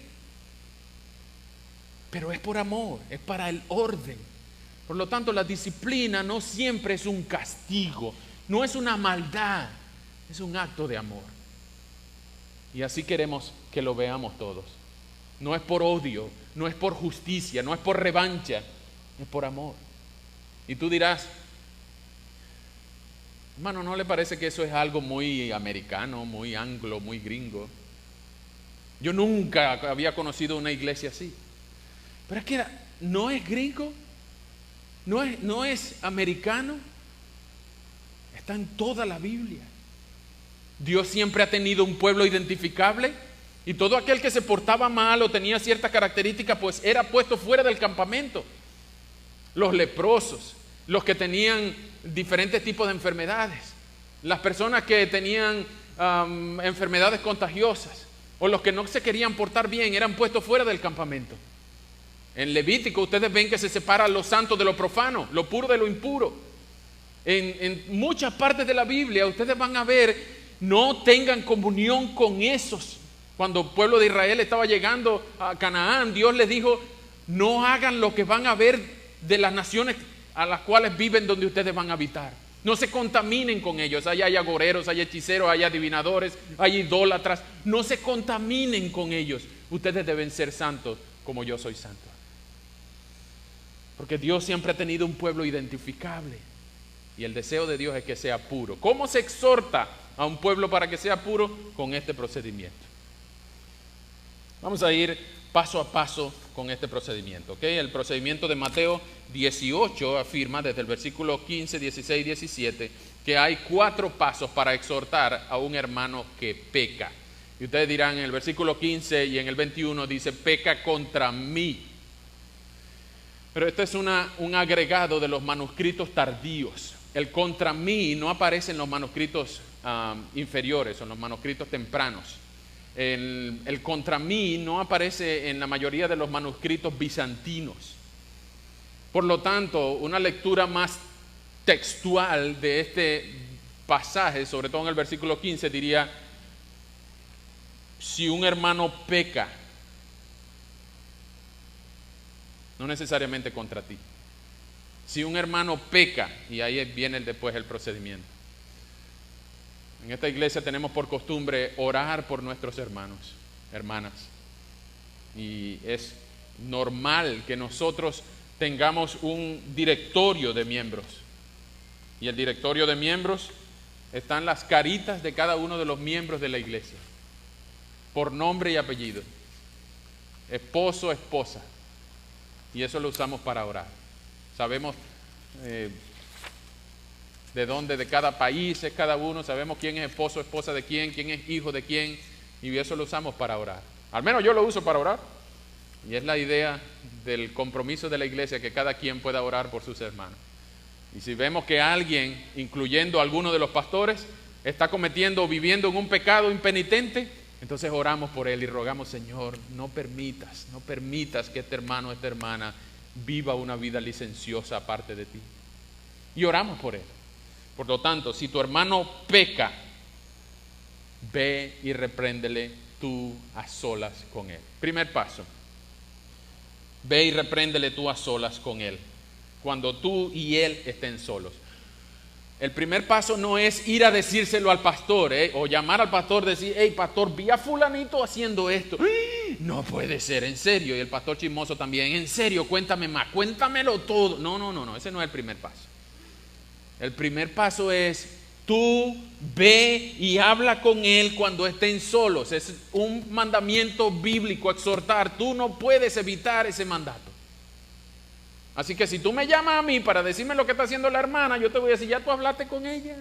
pero es por amor, es para el orden. Por lo tanto, la disciplina no siempre es un castigo, no es una maldad, es un acto de amor. Y así queremos que lo veamos todos. No es por odio, no es por justicia, no es por revancha, es por amor. Y tú dirás, hermano, ¿no le parece que eso es algo muy americano, muy anglo, muy gringo? Yo nunca había conocido una iglesia así. Pero es que no es gringo, no es americano, está en toda la Biblia. Dios siempre ha tenido un pueblo identificable y todo aquel que se portaba mal o tenía cierta característica, pues era puesto fuera del campamento. Los leprosos, los que tenían diferentes tipos de enfermedades, las personas que tenían enfermedades contagiosas o los que no se querían portar bien eran puestos fuera del campamento. En Levítico ustedes ven que se separa lo santo de lo profano, lo puro de lo impuro. En muchas partes de la Biblia ustedes van a ver, no tengan comunión con esos. Cuando el pueblo de Israel estaba llegando a Canaán, Dios les dijo, no hagan lo que van a ver de las naciones a las cuales viven donde ustedes van a habitar. No se contaminen con ellos. Allá hay agoreros, hay hechiceros, hay adivinadores, hay idólatras. No se contaminen con ellos. ustedes deben ser santos como yo soy santo. Porque Dios siempre ha tenido un pueblo identificable. Y el deseo de Dios es que sea puro. ¿Cómo se exhorta a un pueblo para que sea puro? Con este procedimiento. Vamos a ir paso a paso con este procedimiento, ¿ok? El procedimiento de Mateo 18 afirma desde el versículo 15, 16, 17 que hay 4 pasos para exhortar a un hermano que peca. Y ustedes dirán, en el versículo 15 y en el 21 dice, peca contra mí. Pero esto es un agregado de los manuscritos tardíos. El contra mí no aparece en los manuscritos inferiores o en los manuscritos tempranos. El contra mí no aparece en la mayoría de los manuscritos bizantinos. Por lo tanto, una lectura más textual de este pasaje, sobre todo en el versículo 15, diría, si un hermano peca, no necesariamente contra ti. Si un hermano peca, y ahí viene después el procedimiento. En esta iglesia tenemos por costumbre orar por nuestros hermanos, hermanas. Y es normal que nosotros tengamos un directorio de miembros. Y el directorio de miembros están las caritas de cada uno de los miembros de la iglesia, por nombre y apellido. Esposo, esposa. Y eso lo usamos para orar. Sabemos de dónde, de cada país es cada uno, sabemos quién es esposo, esposa de quién es hijo de quién, y eso lo usamos para orar. Al menos yo lo uso para orar. Y es la idea del compromiso de la iglesia, que cada quien pueda orar por sus hermanos. Y si vemos que alguien, incluyendo a alguno de los pastores, está cometiendo o viviendo en un pecado impenitente, entonces oramos por él y rogamos, Señor, no permitas que este hermano, esta hermana viva una vida licenciosa aparte de ti. Y oramos por él. Por lo tanto, si tu hermano peca, ve y repréndele tú a solas con él. Primer paso, ve y repréndele tú a solas con él, cuando tú y él estén solos. El primer paso no es ir a decírselo al pastor, o llamar al pastor y decir, hey pastor, vi a fulanito haciendo esto. No puede ser, en serio. Y el pastor chismoso también, en serio, cuéntame más, cuéntamelo todo. No, ese no es el primer paso. El primer paso es, tú ve y habla con él cuando estén solos. Es un mandamiento bíblico, exhortar. Tú no puedes evitar ese mandato. Así que si tú me llamas a mí para decirme lo que está haciendo la hermana, yo te voy a decir, ¿ya tú hablaste con ella?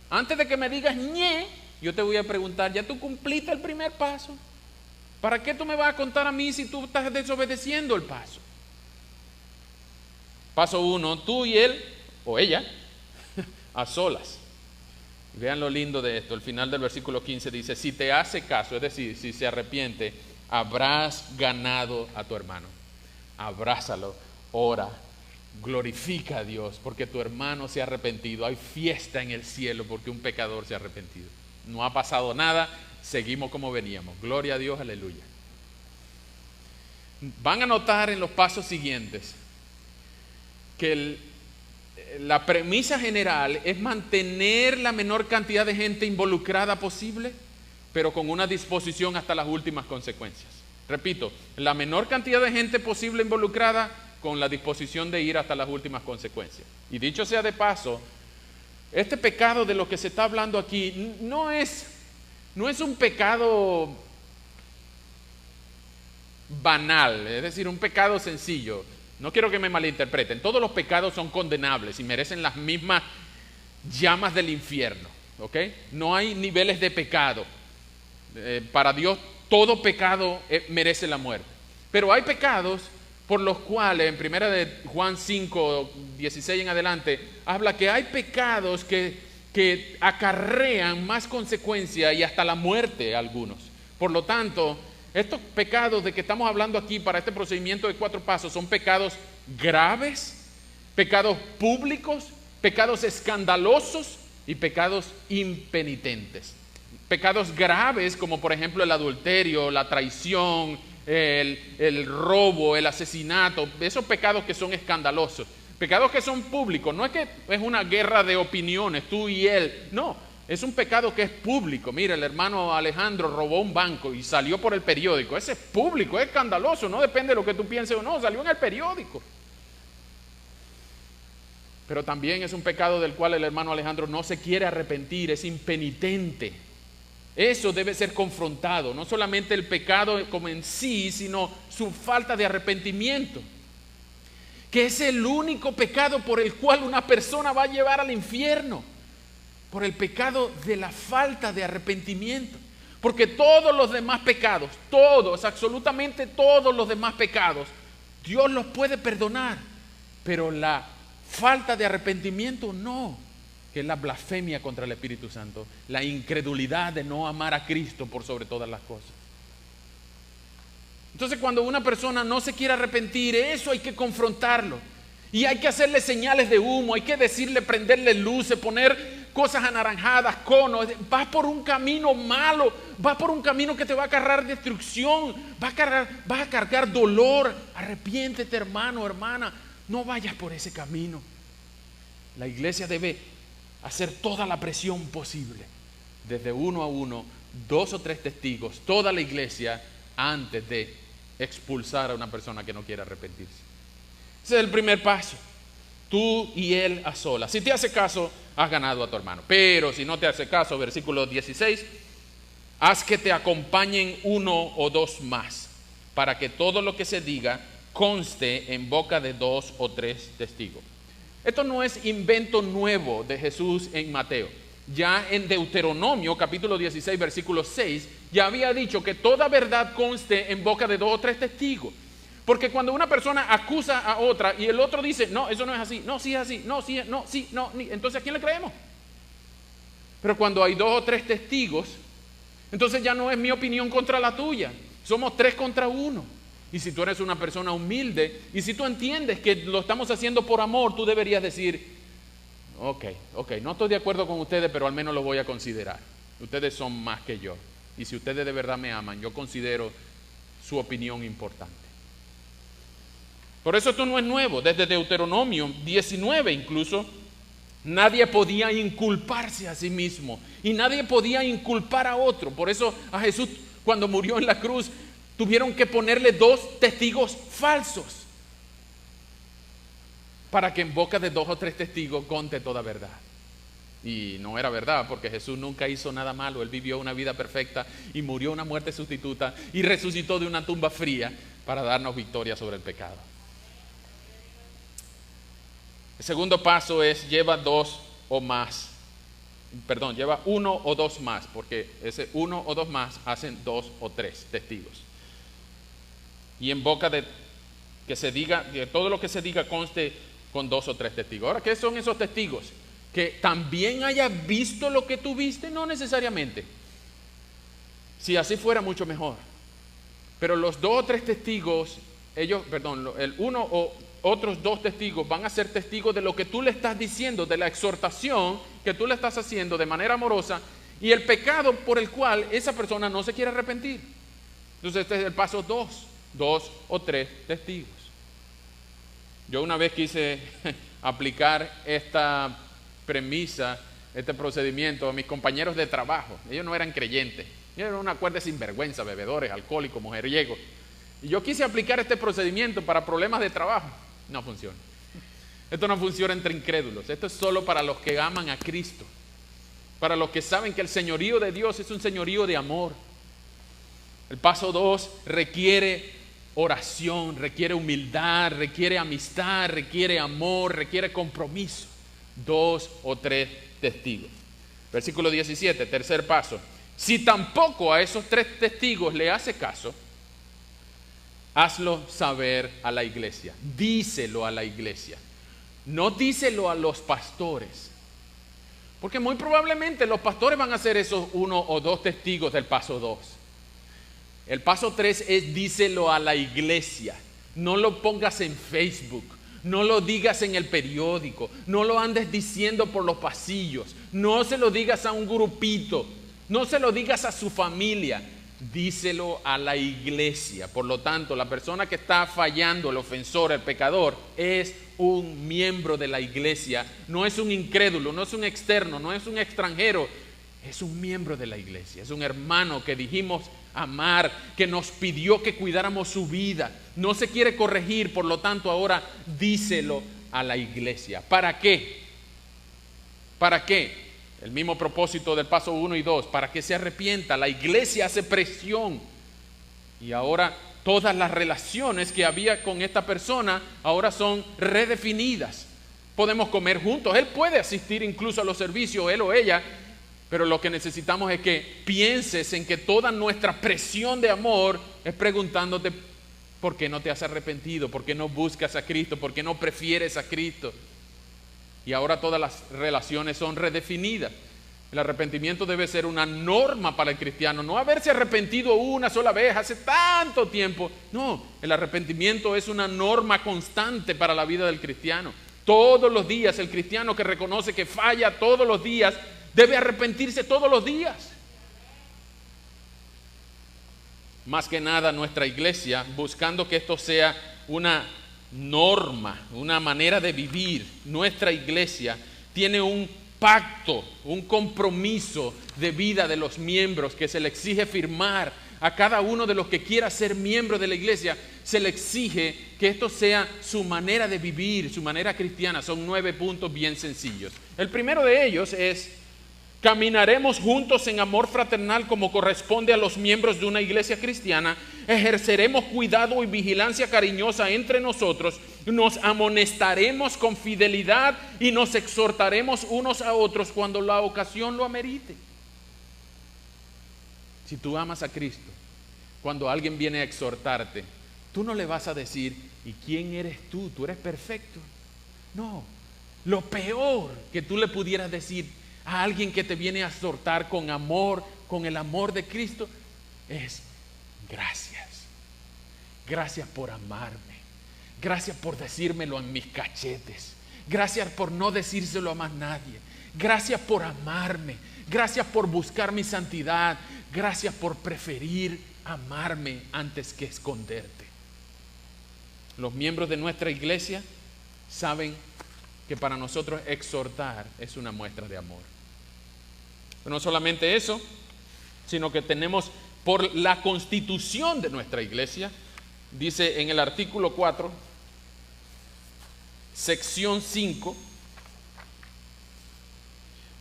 Antes de que me digas ñe, yo te voy a preguntar, ¿ya tú cumpliste el primer paso? ¿Para qué tú me vas a contar a mí si tú estás desobedeciendo el paso? Paso 1, tú y él, o ella, a solas. Vean lo lindo de esto, el final del versículo 15 dice, si te hace caso, es decir, si se arrepiente, habrás ganado a tu hermano. Abrázalo, ora, glorifica a Dios porque tu hermano se ha arrepentido. Hay fiesta en el cielo porque un pecador se ha arrepentido. No ha pasado nada, seguimos como veníamos. Gloria a Dios, aleluya. Van a notar en los pasos siguientes que la premisa general es mantener la menor cantidad de gente involucrada posible, pero con una disposición hasta las últimas consecuencias. Repito, la menor cantidad de gente posible involucrada con la disposición de ir hasta las últimas consecuencias. Y dicho sea de paso, este pecado de lo que se está hablando aquí no es un pecado banal, es decir, un pecado sencillo. No quiero que me malinterpreten, todos los pecados son condenables y merecen las mismas llamas del infierno, ¿ok? No hay niveles de pecado. Para Dios todo pecado merece la muerte. Pero hay pecados por los cuales, en primera de Juan 5, 16 en adelante, habla que hay pecados que acarrean más consecuencia y hasta la muerte a algunos. Por lo tanto, estos pecados de que estamos hablando aquí para este procedimiento de 4 pasos son pecados graves, pecados públicos, pecados escandalosos y pecados impenitentes. Pecados graves como por ejemplo el adulterio, la traición, el robo, el asesinato, esos pecados que son escandalosos. Pecados que son públicos, no es que es una guerra de opiniones, tú y él, no. es un pecado que es público. Mira, el hermano Alejandro robó un banco y salió por el periódico. Ese es público, es escandaloso, no depende de lo que tú pienses o no, salió en el periódico. Pero también es un pecado del cual el hermano Alejandro no se quiere arrepentir, es impenitente. Eso debe ser confrontado, no solamente el pecado como en sí, sino su falta de arrepentimiento, que es el único pecado por el cual una persona va a llevar al infierno, por el pecado de la falta de arrepentimiento. Porque todos los demás pecados, todos, absolutamente todos los demás pecados, Dios los puede perdonar, pero la falta de arrepentimiento no, que es la blasfemia contra el Espíritu Santo, la incredulidad de no amar a Cristo por sobre todas las cosas. Entonces, cuando una persona no se quiere arrepentir, eso hay que confrontarlo y hay que hacerle señales de humo, hay que decirle, prenderle luces, poner cosas anaranjadas, conos. Vas por un camino malo, vas por un camino que te va a cargar destrucción, vas a cargar dolor. Arrepiéntete, hermano, hermana, no vayas por ese camino. La iglesia debe hacer toda la presión posible, desde 1 a 1, 2 o 3 testigos, toda la iglesia, antes de expulsar a una persona que no quiere arrepentirse. Ese es el primer paso, tú y él a solas. Si te hace caso, has ganado a tu hermano. Pero si no te hace caso, versículo 16, haz que te acompañen 1 o 2 más, para que todo lo que se diga conste en boca de 2 o 3 testigos. Esto no es invento nuevo de Jesús en Mateo. Ya en Deuteronomio, capítulo 16, versículo 6, ya había dicho que toda verdad conste en boca de 2 o 3 testigos. Porque cuando una persona acusa a otra y el otro dice, no, eso no es así, no, sí es así, no, sí, no, sí, no, entonces ¿a quién le creemos? Pero cuando hay 2 o 3 testigos, entonces ya no es mi opinión contra la tuya, somos 3 contra 1. Y si tú eres una persona humilde, y si tú entiendes que lo estamos haciendo por amor, tú deberías decir, ok, no estoy de acuerdo con ustedes, pero al menos lo voy a considerar. Ustedes son más que yo. Y si ustedes de verdad me aman, yo considero su opinión importante. Por eso esto no es nuevo. Desde Deuteronomio 19 incluso, nadie podía inculparse a sí mismo. Y nadie podía inculpar a otro. Por eso a Jesús, cuando murió en la cruz, tuvieron que ponerle 2 testigos falsos para que en boca de 2 o 3 testigos conte toda verdad. Y no era verdad, porque Jesús nunca hizo nada malo. Él vivió una vida perfecta y murió una muerte sustituta y resucitó de una tumba fría para darnos victoria sobre el pecado. El segundo paso es lleva 2 o más. Perdón, lleva 1 o 2 más, porque ese 1 o 2 más hacen 2 o 3 testigos. Y en boca de que se diga, que todo lo que se diga conste con 2 o 3 testigos. Ahora, ¿qué son esos testigos? Que también haya visto lo que tú viste, no necesariamente. Si así fuera, mucho mejor. Pero los 2 o 3 testigos, el 1 o otros 2 testigos van a ser testigos de lo que tú le estás diciendo, de la exhortación que tú le estás haciendo de manera amorosa y el pecado por el cual esa persona no se quiere arrepentir. Entonces este es el paso 2. 2 o 3 testigos. Yo una vez quise aplicar esta premisa, este procedimiento a mis compañeros de trabajo. Ellos no eran creyentes, ellos eran una cuerda de sinvergüenza, bebedores, alcohólicos, mujeriegos. Y yo quise aplicar este procedimiento para problemas de trabajo. No funciona. Esto no funciona entre incrédulos. Esto es solo para los que aman a Cristo, para los que saben que el señorío de Dios es un señorío de amor. El paso 2 requiere oración, requiere humildad, requiere amistad, requiere amor, requiere compromiso. 2 o 3 testigos. Versículo 17, tercer paso. Si tampoco a esos 3 testigos le hace caso, hazlo saber a la iglesia. Díselo a la iglesia. No díselo a los pastores. Porque muy probablemente los pastores van a ser esos 1 o 2 testigos del paso 2. El paso 3 es díselo a la iglesia. No lo pongas en Facebook, no lo digas en el periódico, no lo andes diciendo por los pasillos, no se lo digas a un grupito, no se lo digas a su familia, díselo a la iglesia. Por lo tanto, la persona que está fallando, el ofensor, el pecador, es un miembro de la iglesia, no es un incrédulo, no es un externo, no es un extranjero es un miembro de la iglesia, es un hermano que dijimos amar, que nos pidió que cuidáramos su vida. No se quiere corregir, por lo tanto ahora díselo a la iglesia. ¿Para qué? ¿Para qué? El mismo propósito del paso 1 y 2, para que se arrepienta. La iglesia hace presión y ahora todas las relaciones que había con esta persona ahora son redefinidas. Podemos comer juntos, él puede asistir incluso a los servicios, él o ella, pero lo que necesitamos es que pienses en que toda nuestra presión de amor es preguntándote por qué no te has arrepentido, por qué no buscas a Cristo, por qué no prefieres a Cristo. Y ahora todas las relaciones son redefinidas. El arrepentimiento debe ser una norma para el cristiano, no haberse arrepentido una sola vez hace tanto tiempo. No, el arrepentimiento es una norma constante para la vida del cristiano. Todos los días el cristiano que reconoce que falla todos los días debe arrepentirse todos los días. Más que nada nuestra iglesia, buscando que esto sea una norma, una manera de vivir, nuestra iglesia tiene un pacto, un compromiso de vida de los miembros que se le exige firmar a cada uno de los que quiera ser miembro de la iglesia. Se le exige que esto sea su manera de vivir, su manera cristiana. Son 9 puntos bien sencillos. El primero de ellos es: caminaremos juntos en amor fraternal como corresponde a los miembros de una iglesia cristiana, ejerceremos cuidado y vigilancia cariñosa entre nosotros, nos amonestaremos con fidelidad y nos exhortaremos unos a otros cuando la ocasión lo amerite. Si tú amas a Cristo, cuando alguien viene a exhortarte, tú no le vas a decir: ¿y quién eres tú? ¿Tú eres perfecto? No, lo peor que tú le pudieras decir a alguien que te viene a exhortar con amor, con el amor de Cristo, es: gracias. Gracias por amarme. Gracias por decírmelo en mis cachetes. Gracias por no decírselo a más nadie. Gracias por amarme. Gracias por buscar mi santidad. Gracias por preferir amarme antes que esconderte. Los miembros de nuestra iglesia saben que para nosotros exhortar es una muestra de amor. Pero no solamente eso, sino que tenemos por la constitución de nuestra iglesia, dice en el artículo 4, sección 5,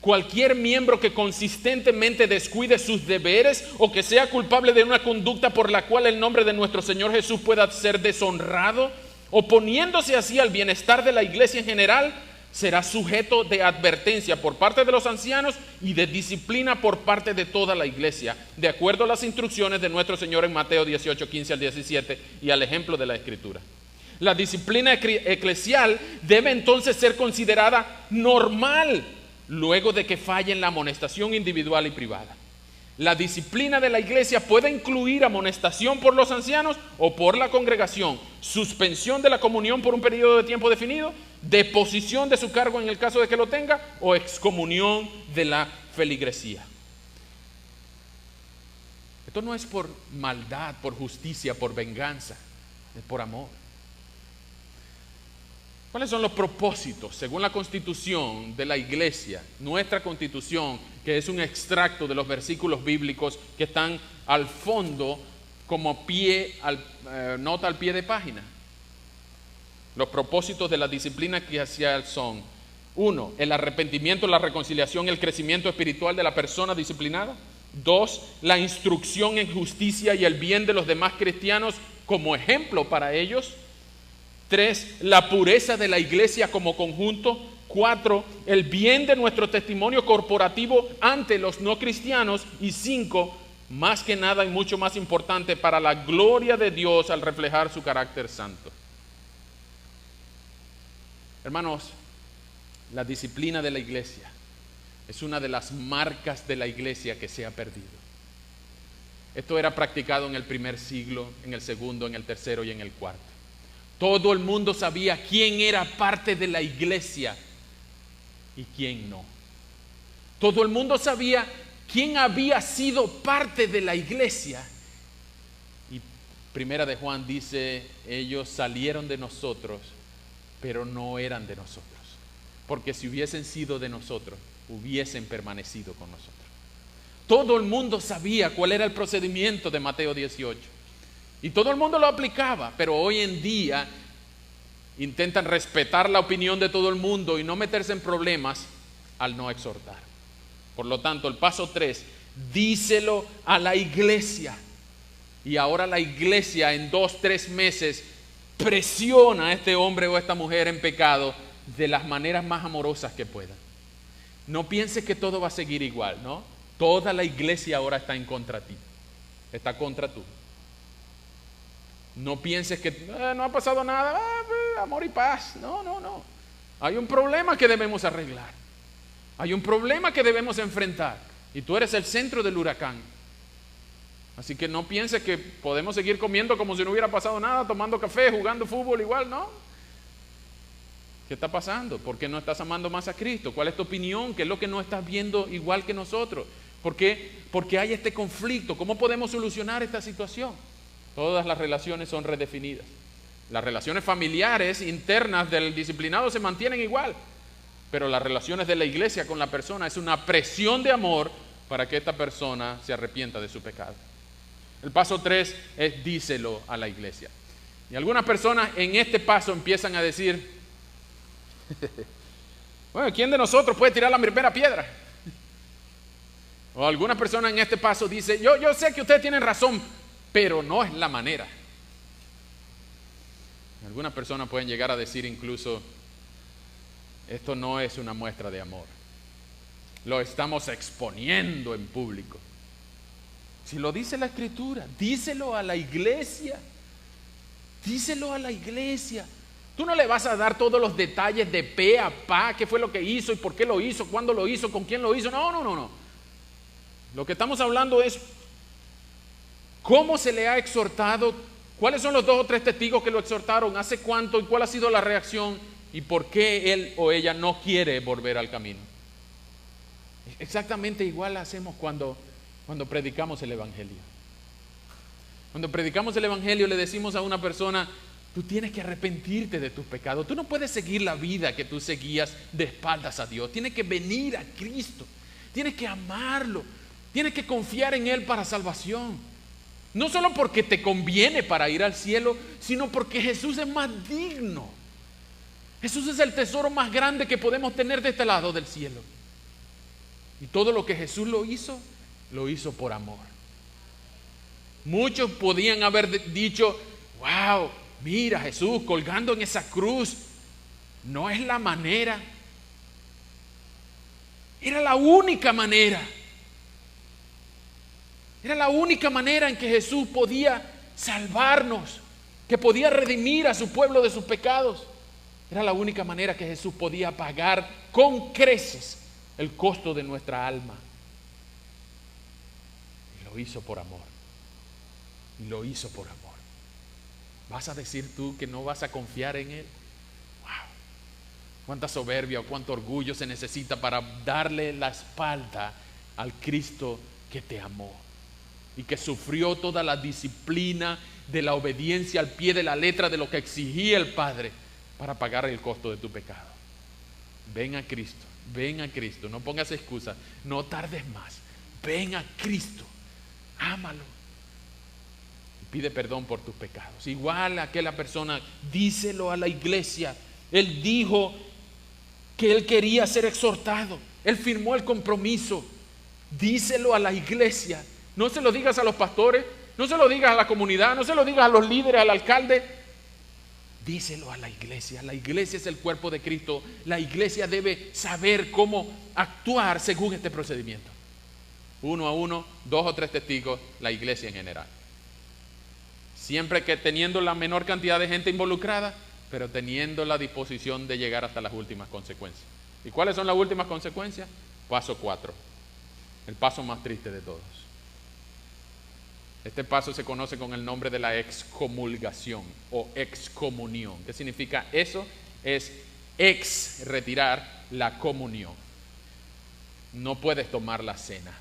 cualquier miembro que consistentemente descuide sus deberes o que sea culpable de una conducta por la cual el nombre de nuestro Señor Jesús pueda ser deshonrado, oponiéndose así al bienestar de la iglesia en general, será sujeto de advertencia por parte de los ancianos y de disciplina por parte de toda la iglesia, de acuerdo a las instrucciones de nuestro Señor en Mateo 18, 15 al 17 y al ejemplo de la Escritura. La disciplina eclesial debe entonces ser considerada normal luego de que falle en la amonestación individual y privada. La disciplina de la iglesia puede incluir amonestación por los ancianos o por la congregación, suspensión de la comunión por un periodo de tiempo definido, deposición de su cargo en el caso de que lo tenga, o excomunión de la feligresía. Esto no es por maldad, por justicia, por venganza, es por amor. ¿Cuáles son los propósitos, según la constitución de la iglesia, nuestra constitución, que es un extracto de los versículos bíblicos que están al fondo como nota al pie de página? Los propósitos de la disciplina eclesial son: 1, el arrepentimiento, la reconciliación, el crecimiento espiritual de la persona disciplinada. 2, la instrucción en justicia y el bien de los demás cristianos como ejemplo para ellos. 3, la pureza de la iglesia como conjunto. 4, el bien de nuestro testimonio corporativo ante los no cristianos. Y 5, más que nada y mucho más importante, para la gloria de Dios al reflejar su carácter santo. Hermanos, la disciplina de la iglesia es una de las marcas de la iglesia que se ha perdido. Esto era practicado en el primer siglo, en el segundo, en el tercero y en el cuarto. Todo el mundo sabía quién era parte de la iglesia y quién no. Todo el mundo sabía quién había sido parte de la iglesia. Y Primera de Juan dice: ellos salieron de nosotros, pero no eran de nosotros. Porque si hubiesen sido de nosotros, hubiesen permanecido con nosotros. Todo el mundo sabía cuál era el procedimiento de Mateo 18. Y todo el mundo lo aplicaba, pero hoy en día intentan respetar la opinión de todo el mundo y no meterse en problemas al no exhortar. Por lo tanto, el paso 3, díselo a la iglesia. Y ahora la iglesia en 2-3 meses presiona a este hombre o a esta mujer en pecado de las maneras más amorosas que pueda. No pienses que todo va a seguir igual, ¿no? Toda la iglesia ahora está en contra de ti. Está contra tú. No pienses que no ha pasado nada, amor y paz. No. Hay un problema que debemos arreglar. Hay un problema que debemos enfrentar. Y tú eres el centro del huracán. Así que no pienses que podemos seguir comiendo como si no hubiera pasado nada, tomando café, jugando fútbol igual, ¿no? ¿Qué está pasando? ¿Por qué no estás amando más a Cristo? ¿Cuál es tu opinión? ¿Qué es lo que no estás viendo igual que nosotros? ¿Por qué hay este conflicto? ¿Cómo podemos solucionar esta situación? Todas las relaciones son redefinidas. Las relaciones familiares internas del disciplinado se mantienen igual, pero las relaciones de la iglesia con la persona es una presión de amor para que esta persona se arrepienta de su pecado. El paso 3 es díselo a la iglesia. Y algunas personas en este paso empiezan a decir, bueno, ¿quién de nosotros puede tirar la primera piedra? O algunas personas en este paso dicen, yo sé que ustedes tienen razón, pero no es la manera. Algunas personas pueden llegar a decir incluso, esto no es una muestra de amor. Lo estamos exponiendo en público. Si lo dice la Escritura, díselo a la iglesia. Díselo a la iglesia. Tú no le vas a dar todos los detalles de pe a pa, qué fue lo que hizo y por qué lo hizo, cuándo lo hizo, con quién lo hizo. No. Lo que estamos hablando es cómo se le ha exhortado, cuáles son los 2 o 3 testigos que lo exhortaron, hace cuánto y cuál ha sido la reacción y por qué él o ella no quiere volver al camino. Exactamente igual hacemos cuando predicamos el Evangelio. Cuando predicamos el Evangelio le decimos a una persona, tú tienes que arrepentirte de tus pecados. Tú no puedes seguir la vida que tú seguías de espaldas a Dios. Tienes que venir a Cristo. Tienes que amarlo. Tienes que confiar en Él para salvación. No solo porque te conviene para ir al cielo, sino porque Jesús es más digno. Jesús es el tesoro más grande que podemos tener de este lado del cielo. Y todo lo que Jesús lo hizo por amor. Muchos podían haber dicho, wow, mira Jesús colgando en esa cruz. No es la manera. Era la única manera. Era la única manera en que Jesús podía salvarnos, que podía redimir a su pueblo de sus pecados. Era la única manera que Jesús podía pagar con creces el costo de nuestra alma. Y lo hizo por amor. Y lo hizo por amor. ¿Vas a decir tú que no vas a confiar en Él? ¡Wow! ¿Cuánta soberbia o cuánto orgullo se necesita para darle la espalda al Cristo que te amó y que sufrió toda la disciplina de la obediencia al pie de la letra de lo que exigía el Padre para pagar el costo de tu pecado? Ven a Cristo, no pongas excusas, no tardes más. Ven a Cristo, ámalo y pide perdón por tus pecados. Igual a aquella persona, díselo a la iglesia. Él dijo que él quería ser exhortado, él firmó el compromiso. Díselo a la iglesia. No se lo digas a los pastores, no se lo digas a la comunidad, no se lo digas a los líderes, al alcalde. Díselo a la iglesia. La iglesia es el cuerpo de Cristo. La iglesia debe saber cómo actuar según este procedimiento. 1 a 1, 2 o 3 testigos, la iglesia en general. Siempre que teniendo la menor cantidad de gente involucrada, pero teniendo la disposición de llegar hasta las últimas consecuencias. ¿Y cuáles son las últimas consecuencias? Paso 4, el paso más triste de todos. Este paso se conoce con el nombre de la excomulgación o excomunión. ¿Qué significa eso? Es retirar la comunión. No puedes tomar la cena.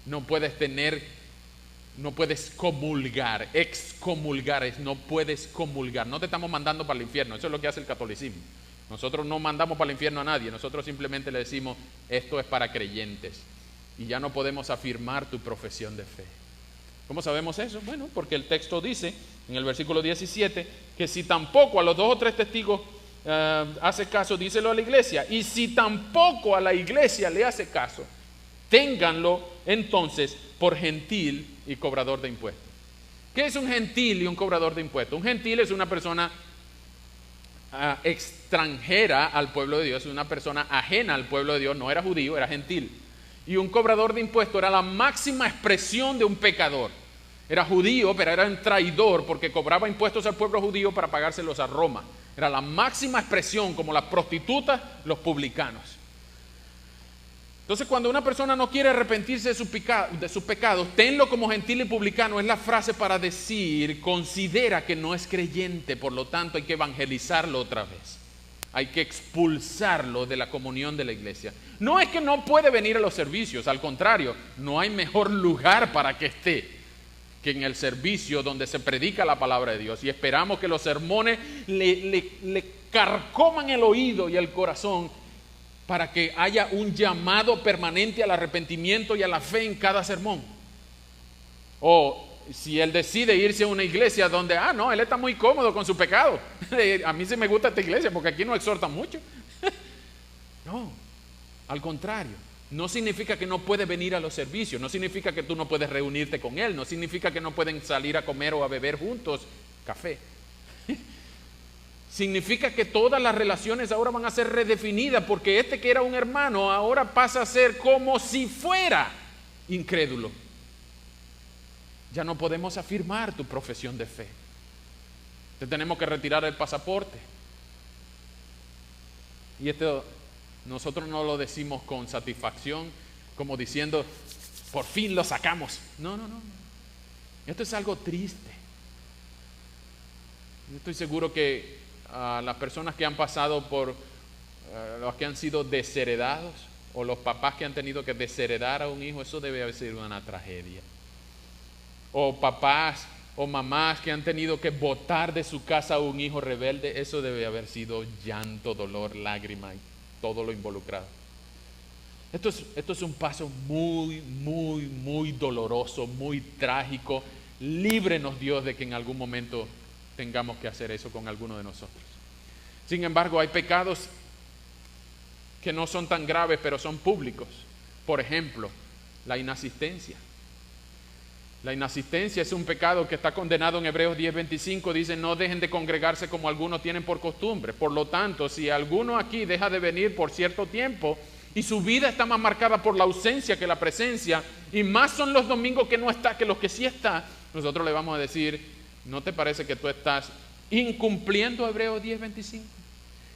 No puedes comulgar. Excomulgar es no puedes comulgar. No te estamos mandando para el infierno. Eso es lo que hace el catolicismo. Nosotros no mandamos para el infierno a nadie. Nosotros simplemente le decimos, esto es para creyentes. y ya no podemos afirmar tu profesión de fe. ¿Cómo sabemos eso? Bueno, porque el texto dice en el versículo 17 que si tampoco a los 2 o 3 testigos hace caso, díselo a la iglesia. Y si tampoco a la iglesia le hace caso, ténganlo entonces por gentil y cobrador de impuestos. ¿Qué es un gentil y un cobrador de impuestos? Un gentil es una persona extranjera al pueblo de Dios, una persona ajena al pueblo de Dios, no era judío, era gentil. Y un cobrador de impuestos era la máxima expresión de un pecador. Era judío, pero era un traidor porque cobraba impuestos al pueblo judío para pagárselos a Roma. Era la máxima expresión, como las prostitutas, los publicanos. Entonces, cuando una persona no quiere arrepentirse de sus pecados, tenlo como gentil y publicano, es la frase para decir, considera que no es creyente, por lo tanto hay que evangelizarlo otra vez. Hay que expulsarlo de la comunión de la iglesia. No es que no puede venir a los servicios, al contrario, no hay mejor lugar para que esté que en el servicio donde se predica la palabra de Dios. Y esperamos que los sermones le carcoman el oído y el corazón para que haya un llamado permanente al arrepentimiento y a la fe en cada sermón. O si él decide irse a una iglesia donde, no, él está muy cómodo con su pecado. A mí sí me gusta esta iglesia porque aquí no exhortan mucho. No, al contrario. No significa que no puede venir a los servicios, no significa que tú no puedes reunirte con él, no significa que no pueden salir a comer o a beber juntos café. Significa que todas las relaciones ahora van a ser redefinidas porque este que era un hermano ahora pasa a ser como si fuera incrédulo. Ya no podemos afirmar tu profesión de fe. Te tenemos que retirar el pasaporte. Y esto nosotros no lo decimos con satisfacción, como diciendo, por fin lo sacamos. No. Esto es algo triste. Yo estoy seguro que las personas que han pasado por los que han sido desheredados o los papás que han tenido que desheredar a un hijo, eso debe haber sido una tragedia. O papás o mamás que han tenido que botar de su casa a un hijo rebelde, eso debe haber sido llanto, dolor, lágrima y todo lo involucrado. Esto es un paso muy doloroso, muy trágico. Líbrenos, Dios, de que en algún momento tengamos que hacer eso con alguno de nosotros. Sin embargo, hay pecados que no son tan graves, pero son públicos. Por ejemplo, la inasistencia. La inasistencia es un pecado que está condenado en Hebreos 10:25. Dice, no dejen de congregarse como algunos tienen por costumbre. Por lo tanto, si alguno aquí deja de venir por cierto tiempo y su vida está más marcada por la ausencia que la presencia, y más son los domingos que no está que los que sí está, nosotros le vamos a decir, ¿no te parece que tú estás incumpliendo Hebreos 10:25?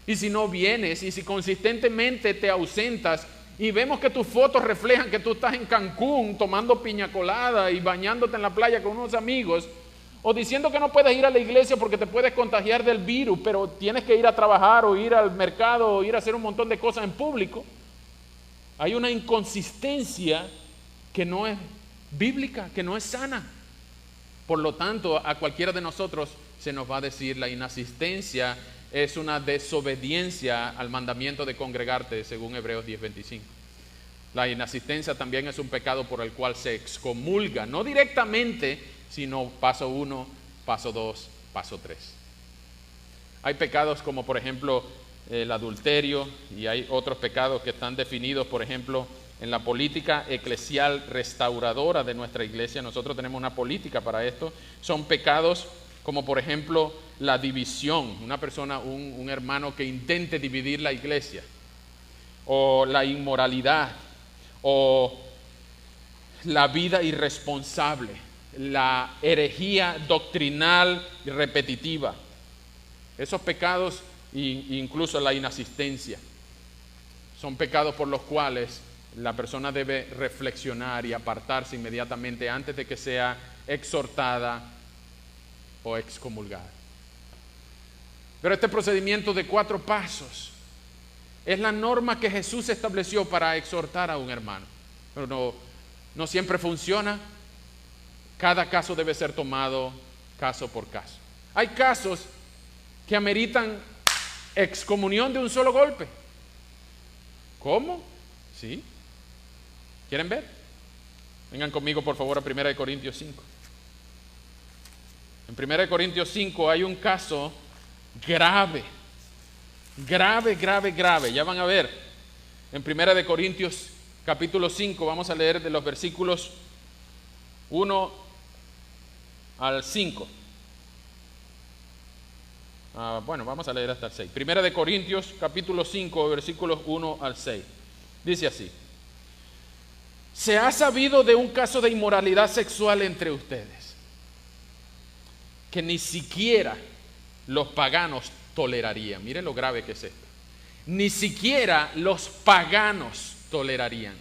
Y si no vienes y si consistentemente te ausentas y vemos que tus fotos reflejan que tú estás en Cancún tomando piña colada y bañándote en la playa con unos amigos, o diciendo que no puedes ir a la iglesia porque te puedes contagiar del virus, pero tienes que ir a trabajar o ir al mercado o ir a hacer un montón de cosas en público, hay una inconsistencia que no es bíblica, que no es sana. Por lo tanto, a cualquiera de nosotros se nos va a decir la inasistencia es una desobediencia al mandamiento de congregarte, según Hebreos 10:25. La inasistencia también es un pecado por el cual se excomulga, no directamente, sino paso 1, paso 2, paso 3. Hay pecados como por ejemplo el adulterio, y hay otros pecados que están definidos, por ejemplo, en la política eclesial restauradora de nuestra iglesia. Nosotros tenemos una política para esto. Son pecados como por ejemplo la división, una persona, un hermano que intente dividir la iglesia, o la inmoralidad, o la vida irresponsable, la herejía doctrinal y repetitiva. Esos pecados, incluso la inasistencia, son pecados por los cuales la persona debe reflexionar y apartarse inmediatamente antes de que sea exhortada o excomulgada. Pero este procedimiento de 4 pasos es la norma que Jesús estableció para exhortar a un hermano. Pero no siempre funciona. Cada caso debe ser tomado caso por caso. Hay casos que ameritan excomunión de un solo golpe. ¿Cómo? Sí. ¿Quieren ver? Vengan conmigo por favor a 1 Corintios 5. En 1 Corintios 5 hay un caso grave. Ya van a ver. En 1 Corintios capítulo 5 vamos a leer de los versículos 1 al 5. Bueno, vamos a leer hasta el 6. 1 Corintios capítulo 5 versículos 1 al 6. Dice así: se ha sabido de un caso de inmoralidad sexual entre ustedes, que ni siquiera los paganos tolerarían. Mire lo grave que es esto. Ni siquiera los paganos tolerarían.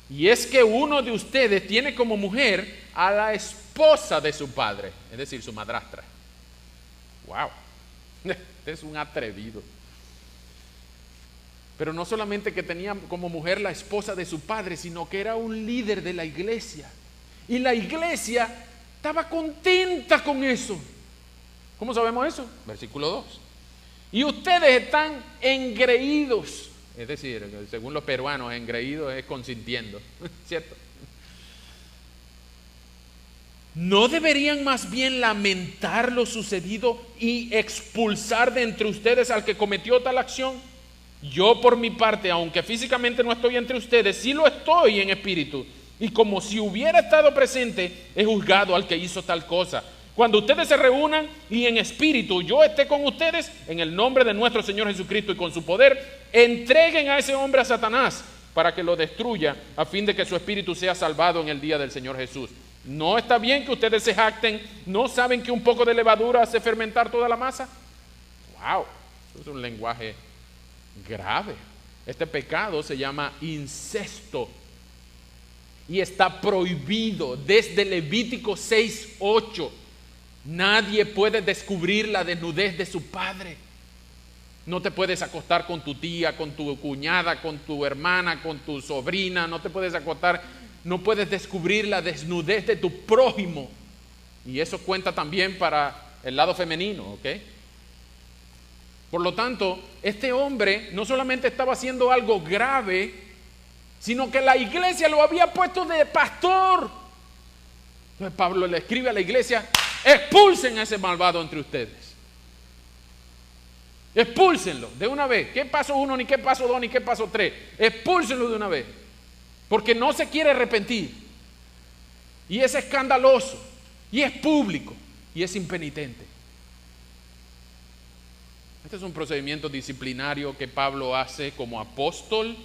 Y es que uno de ustedes tiene como mujer a la esposa de su padre, es decir, su madrastra. ¡Wow! Este es un atrevido. Pero no solamente que tenía como mujer la esposa de su padre, sino que era un líder de la iglesia. Y la iglesia estaba contenta con eso. ¿Cómo sabemos eso? Versículo 2. Y ustedes están engreídos. Es decir, según los peruanos, engreído es consintiendo. ¿Cierto? ¿No deberían más bien lamentar lo sucedido y expulsar de entre ustedes al que cometió tal acción? Yo por mi parte, aunque físicamente no estoy entre ustedes, sí lo estoy en espíritu. Y como si hubiera estado presente, he juzgado al que hizo tal cosa. Cuando ustedes se reúnan y en espíritu yo esté con ustedes, en el nombre de nuestro Señor Jesucristo y con su poder, entreguen a ese hombre a Satanás para que lo destruya, a fin de que su espíritu sea salvado en el día del Señor Jesús. ¿No está bien que ustedes se jacten? ¿No saben que un poco de levadura hace fermentar toda la masa? ¡Wow! Eso es un lenguaje grave. Este pecado se llama incesto y está prohibido desde Levítico 6:8. Nadie puede descubrir la desnudez de su padre. No te puedes acostar con tu tía, con tu cuñada, con tu hermana, con tu sobrina. No te puedes acostar, no puedes descubrir la desnudez de tu prójimo. Y eso cuenta también para el lado femenino, ¿ok? Por lo tanto, este hombre no solamente estaba haciendo algo grave, sino que la iglesia lo había puesto de pastor. Entonces Pablo le escribe a la iglesia: expulsen a ese malvado entre ustedes. Expúlsenlo de una vez. ¿Qué paso 1, ni qué paso 2, ni qué paso 3? Expúlsenlo de una vez. Porque no se quiere arrepentir. Y es escandaloso. Y es público. Y es impenitente. Este es un procedimiento disciplinario que Pablo hace como apóstol.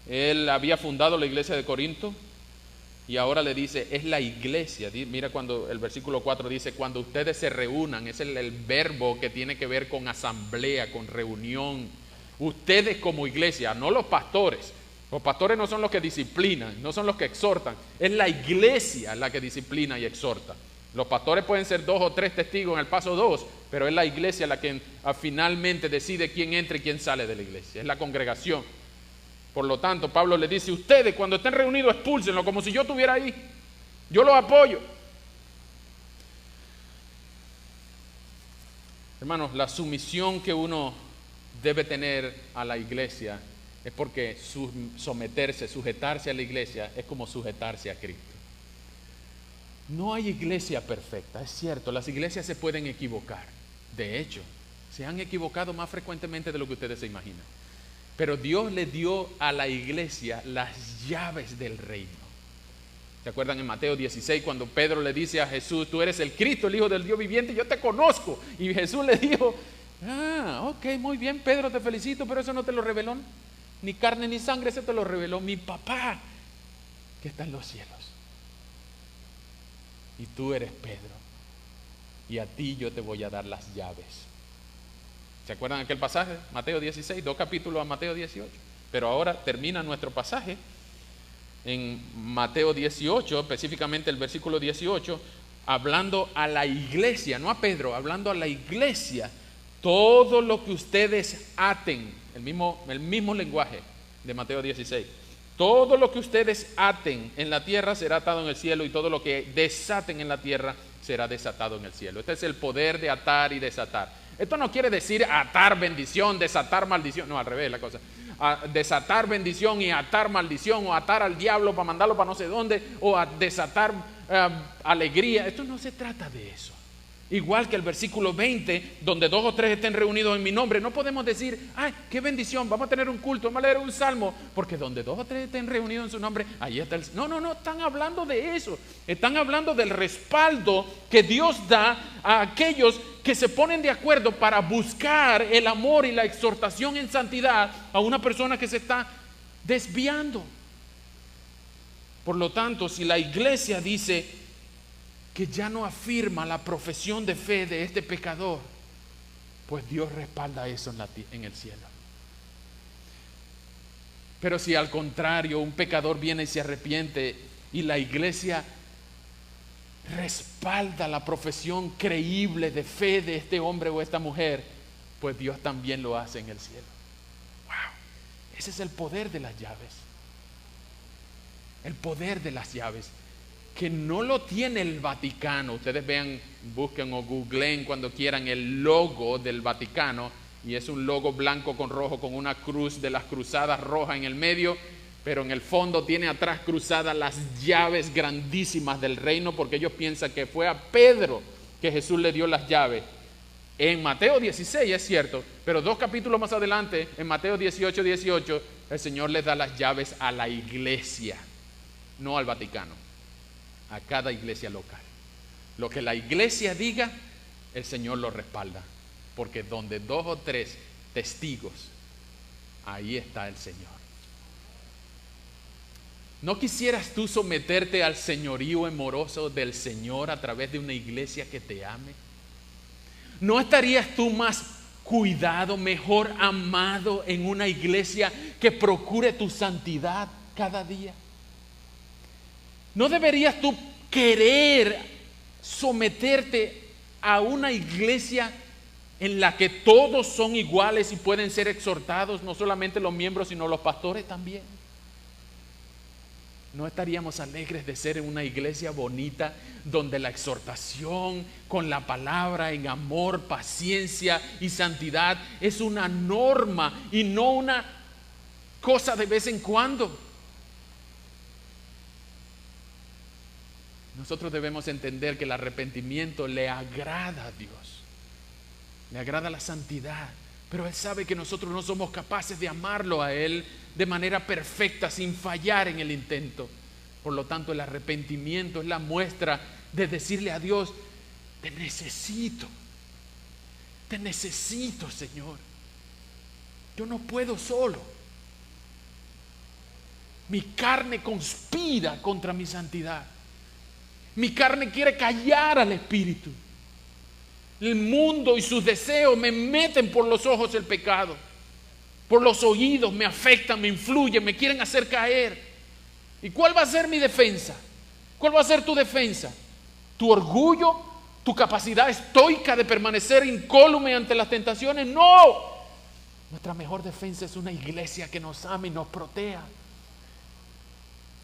Él había fundado la iglesia de Corinto y ahora le dice, es la iglesia. Mira cuando el versículo 4 dice, cuando ustedes se reúnan, es el verbo que tiene que ver con asamblea, con reunión. Ustedes como iglesia, no los pastores. Los pastores no son los que disciplinan, no son los que exhortan. Es la iglesia la que disciplina y exhorta. Los pastores pueden ser 2 o 3 testigos en el paso 2, pero es la iglesia la que finalmente decide quién entra y quién sale de la iglesia. Es la congregación. Por lo tanto, Pablo le dice, ustedes cuando estén reunidos expúlsenlo como si yo estuviera ahí. Yo los apoyo. Hermanos, la sumisión que uno debe tener a la iglesia es porque sujetarse a la iglesia es como sujetarse a Cristo. No hay iglesia perfecta, es cierto, las iglesias se pueden equivocar. De hecho, se han equivocado más frecuentemente de lo que ustedes se imaginan. Pero Dios le dio a la iglesia las llaves del reino. ¿Se acuerdan en Mateo 16 cuando Pedro le dice a Jesús, tú eres el Cristo, el Hijo del Dios viviente, yo te conozco? Y Jesús le dijo, ok, muy bien Pedro, te felicito, pero eso no te lo reveló ni carne ni sangre, eso te lo reveló mi papá que está en los cielos. Y tú eres Pedro, y a ti yo te voy a dar las llaves. ¿Se acuerdan aquel pasaje? Mateo 16, 2 capítulos a Mateo 18. Pero ahora termina nuestro pasaje en Mateo 18, específicamente el versículo 18, hablando a la iglesia, no a Pedro, hablando a la iglesia. Todo lo que ustedes aten, el mismo lenguaje de Mateo 16. Todo lo que ustedes aten en la tierra será atado en el cielo, y todo lo que desaten en la tierra será desatado en el cielo. Este es el poder de atar y desatar. Esto no quiere decir atar bendición, desatar maldición. No, al revés la cosa. a desatar bendición y atar maldición, o atar al diablo para mandarlo para no sé dónde, o a desatar alegría. Esto no se trata de eso. Igual que el versículo 20, donde 2 o 3 estén reunidos en mi nombre, no podemos decir, ay, qué bendición, vamos a tener un culto, vamos a leer un salmo, porque donde 2 o 3 estén reunidos en su nombre, ahí está el... No, están hablando de eso. Están hablando del respaldo que Dios da a aquellos que se ponen de acuerdo para buscar el amor y la exhortación en santidad a una persona que se está desviando. Por lo tanto, si la iglesia dice que ya no afirma la profesión de fe de este pecador, pues Dios respalda eso en el cielo. Pero si al contrario un pecador viene y se arrepiente y la iglesia respalda la profesión creíble de fe de este hombre o esta mujer, pues Dios también lo hace en el cielo. ¡Wow! Ese es el poder de las llaves. El poder de las llaves, que no lo tiene el Vaticano. Ustedes vean, busquen o googleen cuando quieran el logo del Vaticano, y es un logo blanco con rojo con una cruz de las cruzadas roja en el medio, pero en el fondo tiene atrás cruzadas las llaves grandísimas del reino, porque ellos piensan que fue a Pedro que Jesús le dio las llaves. En Mateo 16 es cierto, pero 2 capítulos más adelante, en Mateo 18, el Señor les da las llaves a la iglesia, no al Vaticano, a cada iglesia local. Lo que la iglesia diga, el Señor lo respalda, porque donde 2 o 3 testigos, ahí está el Señor. ¿No quisieras tú someterte al señorío amoroso del Señor a través de una iglesia que te ame? ¿No estarías tú más cuidado, mejor amado en una iglesia que procure tu santidad cada día? ¿No deberías tú querer someterte a una iglesia en la que todos son iguales y pueden ser exhortados, no solamente los miembros, sino los pastores también? ¿No estaríamos alegres de ser en una iglesia bonita donde la exhortación con la palabra en amor, paciencia y santidad es una norma y no una cosa de vez en cuando? Nosotros debemos entender que el arrepentimiento le agrada a Dios, le agrada la santidad, pero Él sabe que nosotros no somos capaces de amarlo a Él de manera perfecta, sin fallar en el intento. Por lo tanto, el arrepentimiento es la muestra de decirle a Dios: te necesito, Señor. Yo no puedo solo. Mi carne conspira contra mi santidad. Mi carne quiere callar al Espíritu. El mundo y sus deseos me meten por los ojos el pecado, por los oídos me afectan, me influyen, me quieren hacer caer. ¿Y cuál va a ser mi defensa? ¿Cuál va a ser tu defensa? ¿Tu orgullo? ¿Tu capacidad estoica de permanecer incólume ante las tentaciones? No. Nuestra mejor defensa es una iglesia que nos ama y nos proteja.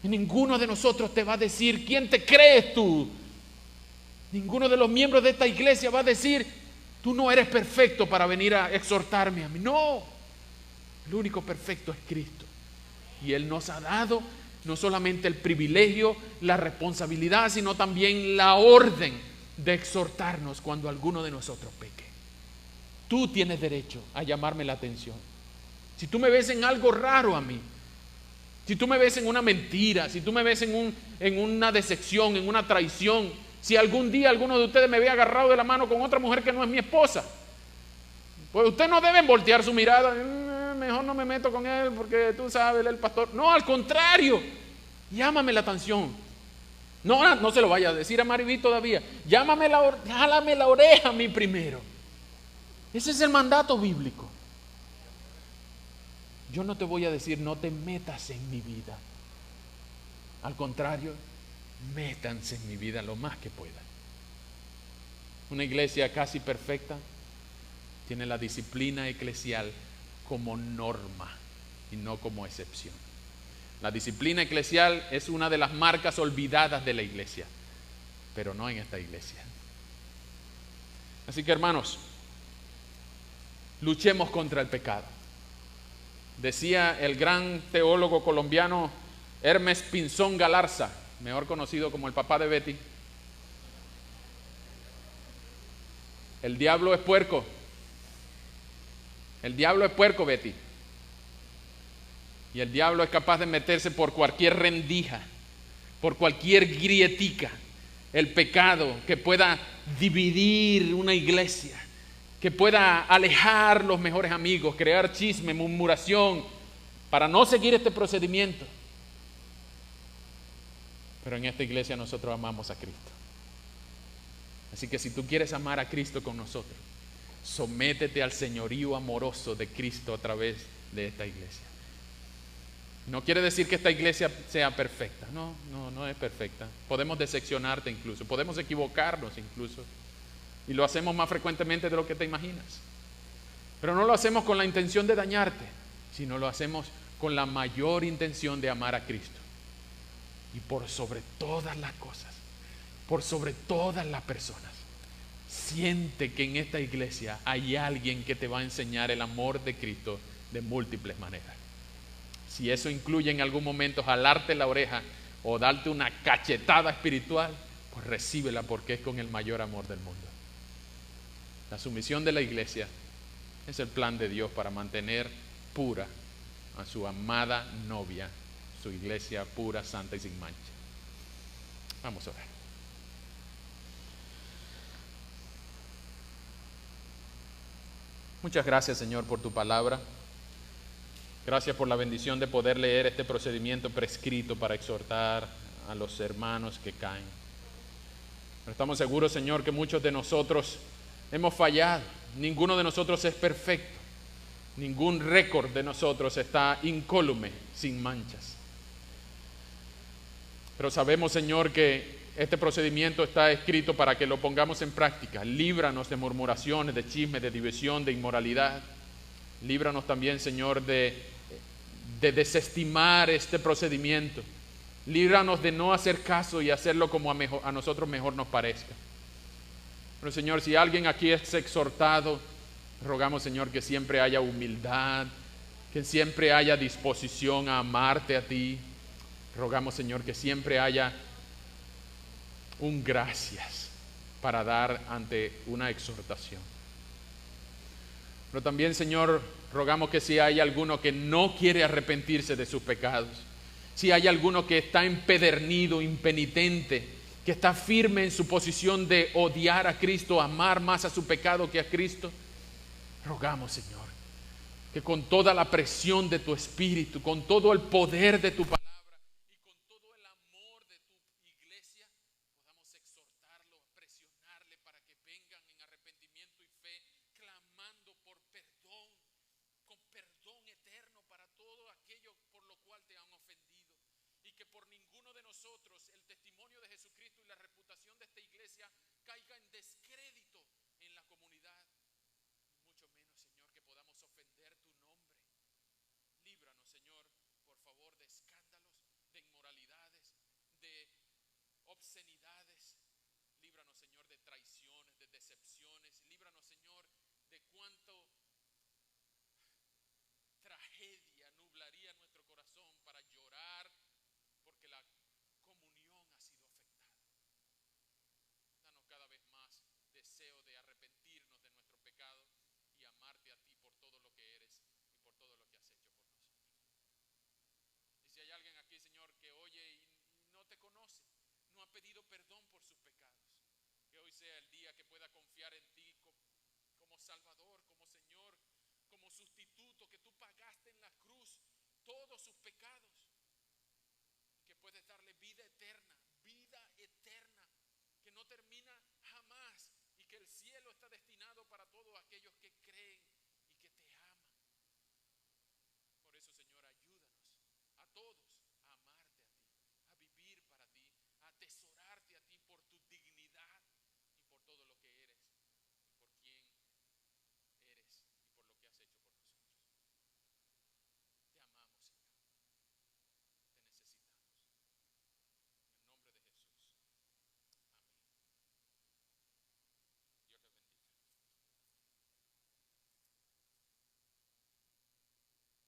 Y ninguno de nosotros te va a decir: ¿quién te crees tú? Ninguno de los miembros de esta iglesia va a decir: tú no eres perfecto para venir a exhortarme a mí. No, el único perfecto es Cristo. Y Él nos ha dado no solamente el privilegio, la responsabilidad, sino también la orden de exhortarnos cuando alguno de nosotros peque. Tú tienes derecho a llamarme la atención. Si tú me ves en algo raro a mí, si tú me ves en una mentira, si tú me ves en una decepción, en una traición, si algún día alguno de ustedes me ve agarrado de la mano con otra mujer que no es mi esposa, pues ustedes no deben voltear su mirada: mejor no me meto con él porque tú sabes, él es el pastor. No, al contrario, llámame la atención. No se lo vaya a decir a Maribí todavía. Jálame la oreja a mí primero. Ese es el mandato bíblico. Yo no te voy a decir: no te metas en mi vida. Al contrario, métanse en mi vida lo más que puedan. Una iglesia casi perfecta tiene la disciplina eclesial como norma y no como excepción. La disciplina eclesial es una de las marcas olvidadas de la iglesia, pero no en esta iglesia. Así que, hermanos, luchemos contra el pecado. Decía el gran teólogo colombiano Hermes Pinzón Galarza, mejor conocido como el papá de Betty: el diablo es puerco. El diablo es puerco, Betty. Y el diablo es capaz de meterse por cualquier rendija, por cualquier grietica. El pecado que pueda dividir una iglesia, que pueda alejar los mejores amigos, crear chisme, murmuración, para no seguir este procedimiento. Pero en esta iglesia nosotros amamos a Cristo. Así que si tú quieres amar a Cristo con nosotros, sométete al señorío amoroso de Cristo a través de esta iglesia. No quiere decir que esta iglesia sea perfecta. No es perfecta. Podemos decepcionarte incluso, podemos equivocarnos incluso. Y lo hacemos más frecuentemente de lo que te imaginas. Pero no lo hacemos con la intención de dañarte, sino lo hacemos con la mayor intención de amar a Cristo. Y por sobre todas las cosas, por sobre todas las personas, siente que en esta iglesia hay alguien que te va a enseñar el amor de Cristo de múltiples maneras. Si eso incluye en algún momento jalarte la oreja o darte una cachetada espiritual, pues recíbela, porque es con el mayor amor del mundo. La sumisión de la iglesia es el plan de Dios para mantener pura a su amada novia, su iglesia pura, santa y sin mancha. Vamos a orar. Muchas gracias, Señor, por tu palabra. Gracias por la bendición de poder leer este procedimiento prescrito para exhortar a los hermanos que caen. Pero estamos seguros, Señor, que muchos de nosotros hemos fallado. Ninguno de nosotros es perfecto. Ningún récord de nosotros está incólume, sin manchas. Pero sabemos, Señor, que este procedimiento está escrito para que lo pongamos en práctica. Líbranos de murmuraciones, de chismes, de división, de inmoralidad. Líbranos también, Señor, de desestimar este procedimiento. Líbranos de no hacer caso y hacerlo como a nosotros mejor nos parezca. Pero, Señor, si alguien aquí es exhortado, rogamos, Señor, que siempre haya humildad, que siempre haya disposición a amarte a ti. Rogamos, Señor, que siempre haya un gracias para dar ante una exhortación. Pero también, Señor, rogamos que si hay alguno que no quiere arrepentirse de sus pecados, si hay alguno que está empedernido, impenitente, que está firme en su posición de odiar a Cristo, amar más a su pecado que a Cristo, rogamos, Señor, que con toda la presión de tu Espíritu, con todo el poder de tu palabra y con todo el amor de tu iglesia, podamos exhortarlo, presionarle para que vengan en arrepentimiento y fe, clamando por perdón, con perdón eterno para todo aquello por lo cual te han ofendido, y que por ninguno de nosotros el testimonio de Jesucristo y la reputación de esta iglesia caiga en descrédito en la comunidad, mucho menos, Señor, que podamos ofender tu nombre. Líbranos, Señor, por favor, de escándalos, de inmoralidades, de obscenidades. Líbranos, Señor, de traiciones, de decepciones. Líbranos, Señor, de cuánto tragedia nublaría nuestro corazón para llorar porque la comunión ha sido afectada. Danos cada vez más deseo de arrepentirnos de nuestro pecado y amarte a ti por todo lo que eres y por todo lo que has hecho por nosotros. Y si hay alguien aquí, Señor, que oye y no te conoce, no ha pedido perdón por sus pecados, que hoy sea el día que pueda confiar en ti como Salvador, como Señor, como sustituto, que tú pagaste en la cruz todos sus pecados y que puedes darle vida eterna, que no termina jamás, y que el cielo está destinado para